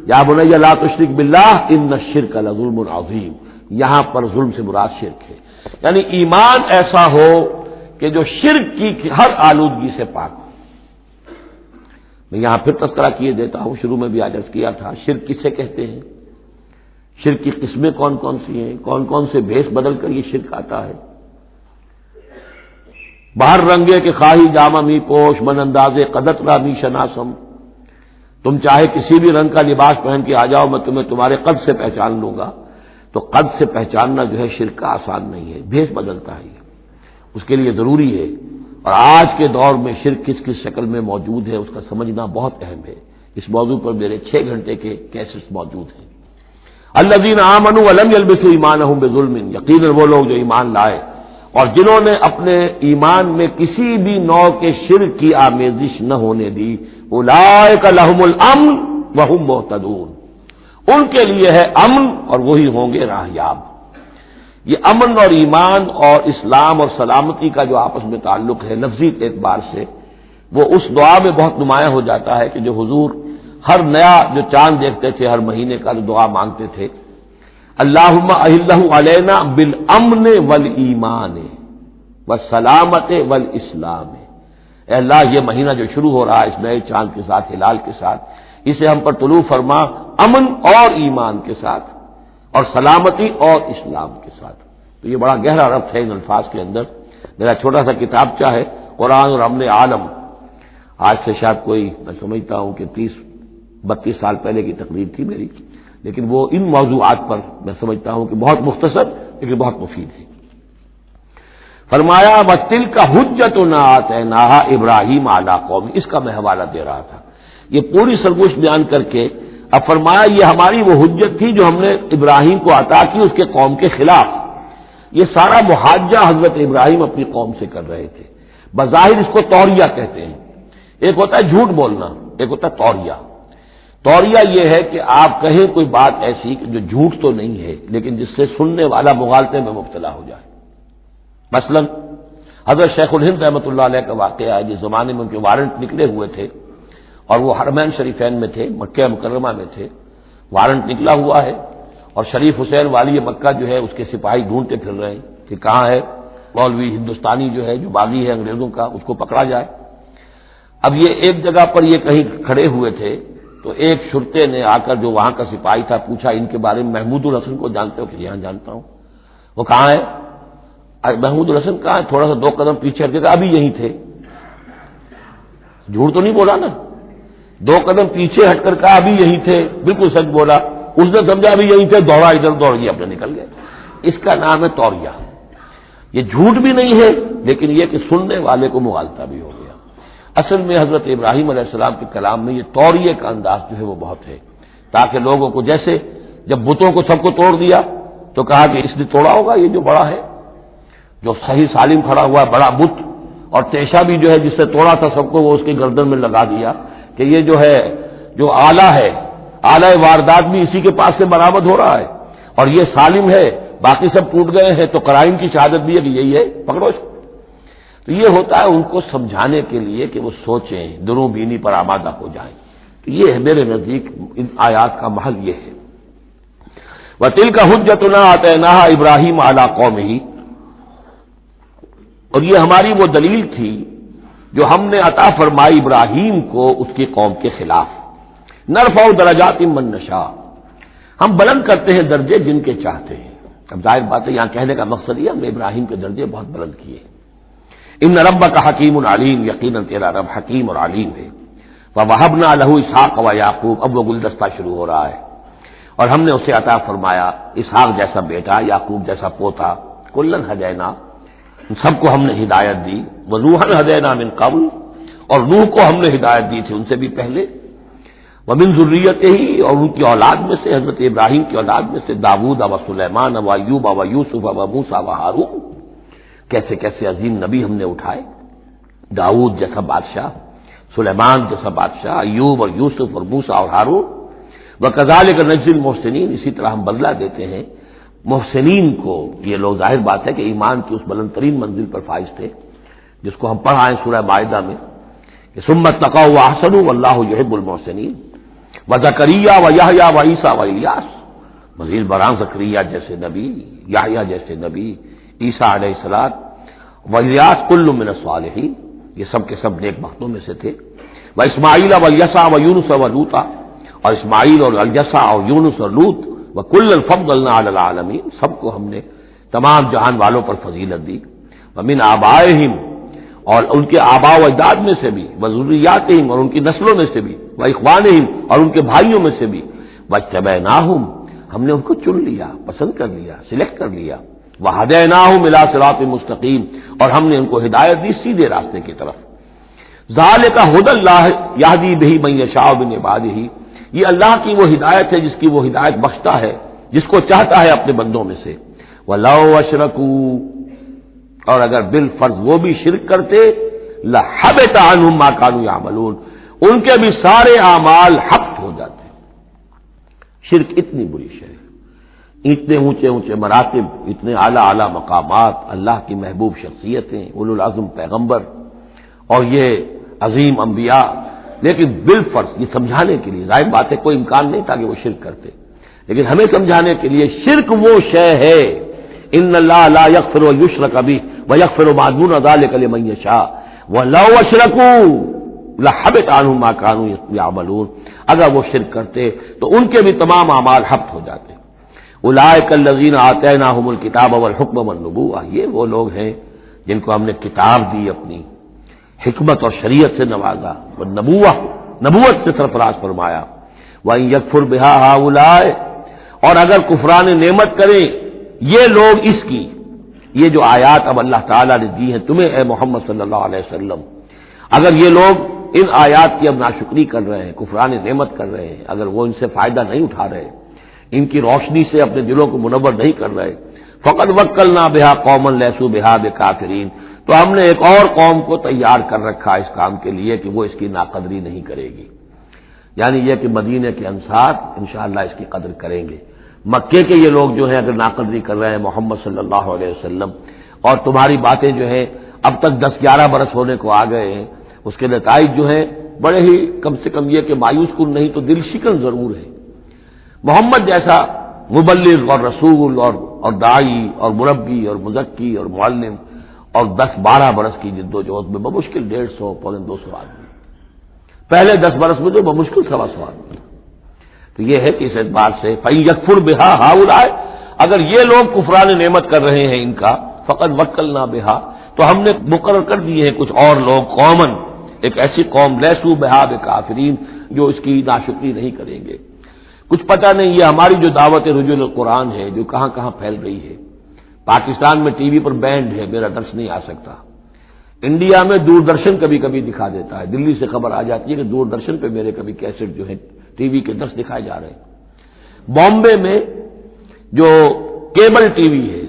A: يَا بُنَيَّ لَا تُشْرِكْ بِاللَّهِ إِنَّ الشِّرْكَ لَظُلْمٌ عَظِيمٌ۔ یہاں پر ظلم سے مراد شرک ہے، یعنی ایمان ایسا ہو کہ جو شرک کی ہر آلودگی سے پاک ہو۔ میں یہاں پھر تذکرہ کیے دیتا ہوں، شروع میں بھی عرض کیا تھا، شرک کسے کہتے ہیں، شرک کی قسمیں کون کون سی ہیں، کون کون سے بھیس بدل کر یہ شرک آتا ہے۔ باہر رنگے کے خواہی جامہ می پوش، من اندازے قدت را می شناسم، تم چاہے کسی بھی رنگ کا لباس پہن کے آ جاؤ، میں تمہیں تمہارے قد سے پہچان لوں گا۔ تو قد سے پہچاننا جو ہے شرک کا آسان نہیں ہے، بھیس بدلتا ہے، اس کے لیے ضروری ہے۔ اور آج کے دور میں شرک کس کس شکل میں موجود ہے اس کا سمجھنا بہت اہم ہے۔ اس موضوع پر میرے 6 گھنٹے کے کیسٹس موجود ہیں۔ الذین آمنوا ولم یلبسوا ایمانہم بظلم، یقیناً وہ لوگ جو ایمان لائے اور جنہوں نے اپنے ایمان میں کسی بھی نوع کے شرک کی آمیزش نہ ہونے دی، اولئک لہم الامن وہم مہتدون، ان کے لیے ہے امن اور وہی ہوں گے راہیاب۔ یہ امن اور ایمان اور اسلام اور سلامتی کا جو آپس میں تعلق ہے لفظی اعتبار سے، وہ اس دعا میں بہت نمایاں ہو جاتا ہے کہ جو حضور ہر نیا جو چاند دیکھتے تھے ہر مہینے کا جو دعا مانگتے تھے، اللہم اہلہ علینا بالامن والایمان والسلامت والاسلام، اے اللہ یہ مہینہ جو شروع ہو رہا ہے اس نئے چاند کے ساتھ، ہلال کے ساتھ، اسے ہم پر طلوع فرما امن اور ایمان کے ساتھ اور سلامتی اور اسلام کے ساتھ۔ تو یہ بڑا گہرا ربط ہے ان الفاظ کے اندر۔ میرا چھوٹا سا کتابچہ ہے قرآن اور امن عالم، آج سے شاید کوئی میں سمجھتا ہوں کہ 30-32 سال پہلے کی تقریر تھی میری، لیکن وہ ان موضوعات پر میں سمجھتا ہوں کہ بہت مختصر لیکن بہت مفید ہے۔ فرمایا وَتِلْكَ حُجَّتُنَا آتَيْنَاهَا إِبْرَاهِيمَ عَلَىٰ قَوْمِهِ، اس کا میں حوالہ دے رہا تھا۔ یہ پوری سرگوش بیان کر کے اب فرمایا یہ ہماری وہ حجت تھی جو ہم نے ابراہیم کو عطا کی اس کے قوم کے خلاف۔ یہ سارا محاجہ حضرت ابراہیم اپنی قوم سے کر رہے تھے۔ بظاہر اس کو توریہ کہتے ہیں، ایک ہوتا ہے جھوٹ بولنا، ایک ہوتا ہے توریہ۔ توریہ یہ ہے کہ آپ کہیں کوئی بات ایسی جو جھوٹ تو نہیں ہے لیکن جس سے سننے والا مغالطے میں مبتلا ہو جائے۔ مثلا حضرت شیخ الہند رحمۃ اللہ علیہ کا واقعہ ہے، جس زمانے میں ان کے وارنٹ نکلے ہوئے تھے اور وہ حرمین شریفین میں تھے، مکہ مکرمہ میں تھے، وارنٹ نکلا ہوا ہے اور شریف حسین والی مکہ جو ہے اس کے سپاہی ڈھونڈتے پھر رہے ہیں کہ کہاں ہے مولوی ہندوستانی جو ہے جو باغی ہے انگریزوں کا، اس کو پکڑا جائے۔ اب یہ ایک جگہ پر یہ کہیں کھڑے ہوئے تھے تو ایک شرطے نے آ کر جو وہاں کا سپاہی تھا پوچھا ان کے بارے میں محمود الحسن کو جانتے ہو؟ کہ یہاں جانتا ہوں۔ وہ کہاں ہے؟ محمود الحسن کہاں ہے؟ تھوڑا سا 2 قدم پیچھے ہٹ کے کہا ابھی یہیں تھے۔ جھوٹ تو نہیں بولا نا، 2 قدم پیچھے ہٹ کر کہا ابھی یہیں تھے، بالکل سچ بولا۔ اس نے سمجھا ابھی یہیں تھے، دوڑا ادھر دوڑ گیا اپنے نکل گئے۔ اس کا نام ہے توریہ۔ یہ جھوٹ بھی نہیں ہے لیکن یہ کہ سننے والے کو مغالطہ بھی ہو گیا۔ اصل میں حضرت ابراہیم علیہ السلام کے کلام میں یہ توریہ کا انداز جو ہے وہ بہت ہے، تاکہ لوگوں کو جیسے جب بتوں کو سب کو توڑ دیا تو کہا کہ اس نے توڑا ہوگا یہ جو بڑا ہے، جو صحیح سالم کھڑا ہوا ہے بڑا بت، اور تیشا بھی جو ہے جس سے توڑا تھا سب کو وہ اس کی گردن میں لگا دیا کہ یہ جو ہے جو آلہ ہے، آلہ واردات بھی اسی کے پاس سے برآمد ہو رہا ہے، اور یہ سالم ہے باقی سب ٹوٹ گئے ہیں، تو قرائن کی شہادت بھی ہے کہ یہی ہے، پکڑو اس کو۔ تو یہ ہوتا ہے ان کو سمجھانے کے لیے کہ وہ سوچیں، دروں بینی پر آمادہ ہو جائیں۔ تو یہ ہے میرے نزدیک ان آیات کا محل یہ ہے۔ وَتِلْكَ حُجَّتُنَا آتَيْنَاهَا إِبْرَاهِيمَ عَلَىٰ قَوْمِهِ، اور یہ ہماری وہ دلیل تھی جو ہم نے عطا فرمائی ابراہیم کو اس کی قوم کے خلاف۔ نرفع درجات من نشاء، ہم بلند کرتے ہیں درجے جن کے چاہتے ہیں۔ اب ظاہر بات ہے یہاں کہنے کا مقصد یہ ہم نے ابراہیم کے درجے بہت بلند کیے۔ ان ربک حکیم علیم، یقیناً تیرا رب حکیم اور علیم ہے۔ ووہبنا لہ اسحاق ویعقوب، اب وہ گلدستہ شروع ہو رہا ہے، اور ہم نے اسے عطا فرمایا اسحاق جیسا بیٹا، یعقوب جیسا پوتا، کلن ہدینا، سب کو ہم نے ہدایت دی، وَنُوحًا هَدَيْنَا مِن قَبْلُ، اور نوح کو ہم نے ہدایت دی تھی ان سے بھی پہلے، وَمِن ذُرِّيَّتِهِ، اور ان کی اولاد میں سے، حضرت ابراہیم کی اولاد میں سے، داؤد و سلیمان و ایوب و یوسف و موسیٰ و ہارون، کیسے کیسے عظیم نبی ہم نے اٹھائے، داؤد جیسا بادشاہ، سلیمان جیسا بادشاہ، ایوب اور یوسف اور موسیٰ اور ہارون، وَكَذَلِكَ نَجْزِي الْمُحْسِنِينَ، اسی طرح ہم بدلہ دیتے ہیں محسنین کو۔ یہ لوگ ظاہر بات ہے کہ ایمان کی اس بلند ترین منزل پر فائز تھے جس کو ہم پڑھ آئے سورہ مائدہ میں کہ ثم اتقوا واحسنوا واللہ یحب المحسنین، وزکریا ویحییٰ وعیسیٰ والیاس، مزید برآں زکریا جیسے نبی، یحییٰ جیسے نبی، عیسیٰ علیہ السلام، والیاس کل من الصالحین، یہ سب کے سب نیک بختوں میں سے تھے، واسماعیل والیسع ویونس ولوطا، اور اسماعیل اور الیسع اور یونس اور لوط، وَكُلًّا فَضَّلْنَا عَلَى الْعَالَمِينَ، سب کو ہم نے تمام جہان والوں پر فضیلت دی، وَمِنْ آبائِهِمْ، اور ان کے آباء و اجداد میں سے بھی، وَذُرِّيَّاتِهِمْ، اور ان کی نسلوں میں سے بھی، وَإِخْوَانِهِمْ، اور ان کے بھائیوں میں سے بھی، وَاجْتَبَيْنَاهُمْ، ہم نے ان کو چن لیا، پسند کر لیا، سلیکٹ کر لیا، وَهَدَيْنَاهُمْ إِلَىٰ صِرَاطٍ مُسْتَقِيمٍ، اور ہم نے ان کو ہدایت دی سیدھے راستے کی طرف۔ ذَلِكَ هُدى اللَّهِ يَهْدِي بِهِ مَن يَشَاءُ مِنْ عِبَادِهِ، یہ اللہ کی وہ ہدایت ہے جس کی وہ ہدایت بخشتا ہے جس کو چاہتا ہے اپنے بندوں میں سے۔ وَلَوْ أَشْرَكُوا، اور اگر بالفرض وہ بھی شرک کرتے، لَحَبِطَ عَنْهُمْ مَا كَانُوا يَعْمَلُونَ، ان کے بھی سارے اعمال حبط ہو جاتے۔ شرک اتنی بری شے، اتنے اونچے اونچے مراتب، اتنے اعلیٰ اعلیٰ مقامات، اللہ کی محبوب شخصیتیں، اولو العزم پیغمبر اور یہ عظیم انبیاء، لیکن بالفرض یہ سمجھانے کے لیے، ظاہر بات ہے کوئی امکان نہیں تھا کہ وہ شرک کرتے، لیکن ہمیں سمجھانے کے لیے شرک وہ شے ہے، ان اللہ لا یغفر ان یشرک بہ ویغفر ما دون ذلک لمن یشاء ولو اشرکوا لحبط عنہم ما كانوا یعملون، اگر وہ شرک کرتے تو ان کے بھی تمام اعمال حبط ہو جاتے۔ اولئک الذین آتیناہم الکتاب والحکم والنبوۃ، یہ وہ لوگ ہیں جن کو ہم نے کتاب دی، اپنی حکمت اور شریعت سے نوازا، نبوت سے سرفراز فرمایا۔ وَإِن يَكْفُرْ بِهَا هَؤُلَاءِ، اور اگر کفران نعمت کریں یہ لوگ اس کی، یہ جو آیات اب اللہ تعالیٰ نے دی ہیں تمہیں اے محمد صلی اللہ علیہ وسلم، اگر یہ لوگ ان آیات کی اب ناشکری کر رہے ہیں، کفران نعمت کر رہے ہیں، اگر وہ ان سے فائدہ نہیں اٹھا رہے، ان کی روشنی سے اپنے دلوں کو منور نہیں کر رہے، فَقَدْ وَكَّلْنَا بِهَا قَوْمًا لَيْسُوا بِهَا بِكَافِرِينَ، تو ہم نے ایک اور قوم کو تیار کر رکھا اس کام کے لیے کہ وہ اس کی ناقدری نہیں کرے گی، یعنی یہ کہ مدینے کے انصار انشاءاللہ اس کی قدر کریں گے۔ مکے کے یہ لوگ جو ہیں اگر ناقدری کر رہے ہیں محمد صلی اللہ علیہ وسلم، اور تمہاری باتیں جو ہیں اب تک 10-11 برس ہونے کو آ گئے ہیں، اس کے نتائج جو ہیں بڑے ہی کم سے کم یہ کہ مایوس کن نہیں تو دل شکن ضرور ہے۔ محمد جیسا مبلغ اور رسول اور داعی اور مربی اور مزکی اور معلم، اور 10-12 برس کی جد و جہد میں بمشکل 150-200 آدمی، پہلے 10 برس میں تو بمشکل 125 آدمی۔ تو یہ ہے کہ اس اعتبار سے فَإِن يَكْفُرْ بِهَا هَؤُلَاءِ، اگر یہ لوگ کفران نعمت کر رہے ہیں ان کا، فَقَدْ وَكَّلْنَا بِهَا، تو ہم نے مقرر کر دیے ہیں کچھ اور لوگ، قومن، ایک ایسی قوم لَيْسُوا بِهَا بِكَافِرِينَ، جو اس کی ناشکری نہیں کریں گے۔ کچھ پتہ نہیں یہ ہماری جو دعوت رجوع القرآن ہے جو کہاں کہاں پھیل رہی ہے۔ پاکستان میں ٹی وی پر بینڈ ہے، میرا درس نہیں آ سکتا، انڈیا میں دوردرشن کبھی کبھی دکھا دیتا ہے، دلی سے خبر آ جاتی ہے کہ دوردرشن پہ میرے کبھی کیسٹ جو ہے ٹی وی کے درس دکھائے جا رہے ہیں۔ بامبے میں جو کیبل ٹی وی ہے،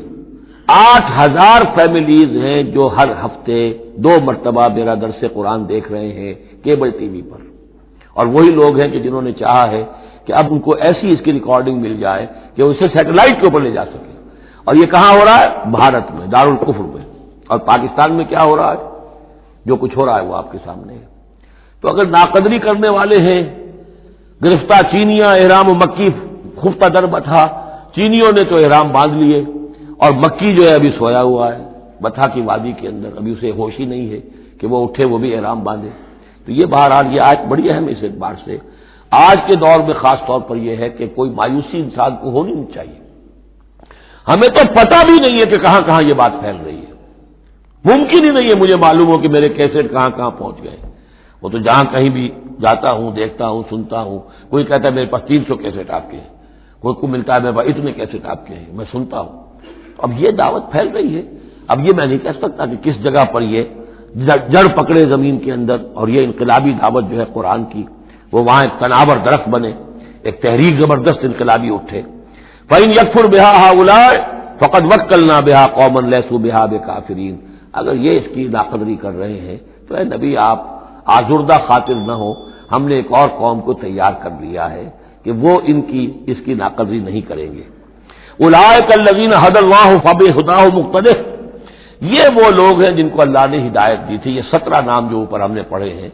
A: 8000 فیملیز ہیں جو ہر ہفتے 2 مرتبہ میرا درس قرآن دیکھ رہے ہیں کیبل ٹی وی پر، اور وہی لوگ ہیں کہ جنہوں نے چاہا ہے کہ اب ان کو ایسی اس کی ریکارڈنگ مل جائے کہ اسے سیٹلائٹ کے اوپر لے جا سکے۔ اور یہ کہاں ہو رہا ہے؟ بھارت میں، دارالکفر میں۔ اور پاکستان میں کیا ہو رہا ہے؟ جو کچھ ہو رہا ہے وہ آپ کے سامنے ہے۔ تو اگر ناقدری کرنے والے ہیں، گرفتہ چینیاں احرام و مکی خفتہ در بٹھا، چینیوں نے تو احرام باندھ لیے، اور مکی جو ہے ابھی سویا ہوا ہے بٹھا کی وادی کے اندر، ابھی اسے ہوش ہی نہیں ہے کہ وہ اٹھے وہ بھی احرام باندھے۔ تو یہ بہرحال یہ آیت بڑی اہم اس اعتبار سے آج کے دور میں خاص طور پر یہ ہے کہ کوئی مایوسی انسان کو ہونی نہیں چاہیے۔ ہمیں تو پتہ بھی نہیں ہے کہ کہاں کہاں یہ بات پھیل رہی ہے، ممکن ہی نہیں ہے مجھے معلوم ہو کہ میرے کیسٹ کہاں کہاں پہنچ گئے۔ وہ تو جہاں کہیں بھی جاتا ہوں، دیکھتا ہوں، سنتا ہوں، کوئی کہتا ہے میرے پاس 300 کیسٹ آپ کے ہیں، کوئی کو ملتا ہے میرے پاس اتنے کیسٹ آپ کے ہیں، میں سنتا ہوں۔ اب یہ دعوت پھیل رہی ہے، اب یہ میں نہیں کہہ سکتا کہ کس جگہ پر یہ جڑ پکڑے زمین کے اندر اور یہ انقلابی دعوت جو ہے قرآن کی وہ وہاں ایک تناور درخت بنے، ایک تحریک زبردست انقلابی اٹھے۔ فَإِن يَكْفُرْ بِهَا هَؤُلَاءِ فَقَدْ وَكَّلْنَا بِهَا قَوْمًا لَيْسُوا بِهَا بِكَافِرِينَ۔ اگر یہ اس کی ناقدری کر رہے ہیں تو اے نبی آپ آزردہ خاطر نہ ہو، ہم نے ایک اور قوم کو تیار کر لیا ہے کہ وہ اس کی ناقدری نہیں کریں گے۔ اولئک الذین ھدی اللہ فبہداہ مقتدہ، یہ وہ لوگ ہیں جن کو اللہ نے ہدایت دی تھی۔ یہ 17 نام جو اوپر ہم نے پڑھے ہیں،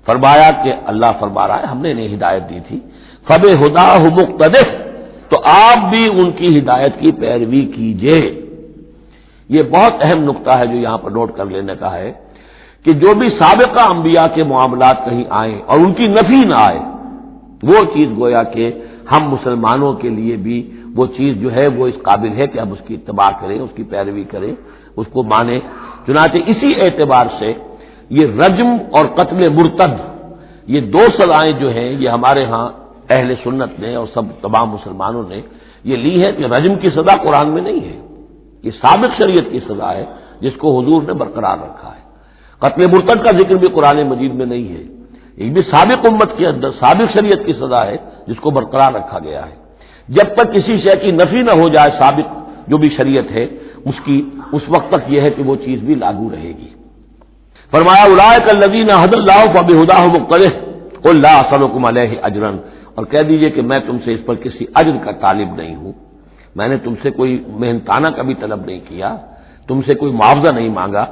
A: فرمایا کہ اللہ فرما رہا ہے ہم نے انہیں ہدایت دی تھی، فبہداہ مقتدہ، تو آپ بھی ان کی ہدایت کی پیروی کیجئے۔ یہ بہت اہم نقطہ ہے جو یہاں پر نوٹ کر لینے کا ہے کہ جو بھی سابقہ انبیاء کے معاملات کہیں آئیں اور ان کی نفی نہ آئے، وہ چیز گویا کہ ہم مسلمانوں کے لیے بھی وہ چیز جو ہے وہ اس قابل ہے کہ ہم اس کی اتباع کریں، اس کی پیروی کریں، اس کو مانیں۔ چنانچہ اسی اعتبار سے یہ رجم اور قتل مرتد، یہ 2 سزائیں جو ہیں یہ ہمارے ہاں اہل سنت نے اور سب تمام مسلمانوں نے یہ لی ہے کہ رجم کی سزا قرآن میں نہیں ہے، یہ سابق شریعت کی سزا ہے جس کو حضور نے برقرار رکھا ہے۔ قتل مرتد کا ذکر بھی قرآن مجید میں نہیں ہے، یہ بھی سابق امت کے اندر سابق شریعت کی سزا ہے جس کو برقرار رکھا گیا ہے۔ جب تک کسی شے کی نفی نہ ہو جائے سابق جو بھی شریعت ہے اس وقت تک یہ ہے کہ وہ چیز بھی لاگو رہے گی۔ فرمایا اولئک الذین ھدی اللہ فبہداہ مقتدہ قل لا اسألکم علیہ اجرا، اور کہہ دیجئے کہ میں تم سے اس پر کسی اجر کا طالب نہیں ہوں، میں نے تم سے کوئی محنتانہ کا بھی طلب نہیں کیا، تم سے کوئی معاوضہ نہیں مانگا۔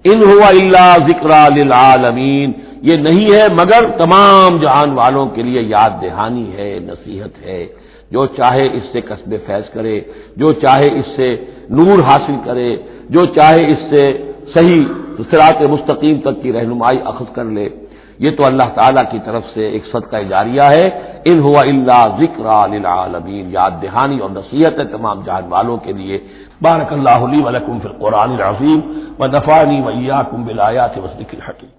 A: ان هو الا ذکری للعالمین، یہ نہیں ہے مگر تمام جہان والوں کے لیے یاد دہانی ہے، نصیحت ہے۔ جو چاہے اس سے کسب فیض کرے، جو چاہے اس سے نور حاصل کرے، جو چاہے اس سے صحیح صراط مستقیم تک کی رہنمائی اخذ کر لے، یہ تو اللہ تعالیٰ کی طرف سے ایک صدقہ جاریہ ہے۔ ان هو الا ذکری للعالمین، یاد دہانی اور نصیحت ہے تمام جہان والوں کے لیے۔ بارک اللہ لی ولکم فی القرآن العظیم ونفعنی وإیاکم بالآیات والذکر الحکیم۔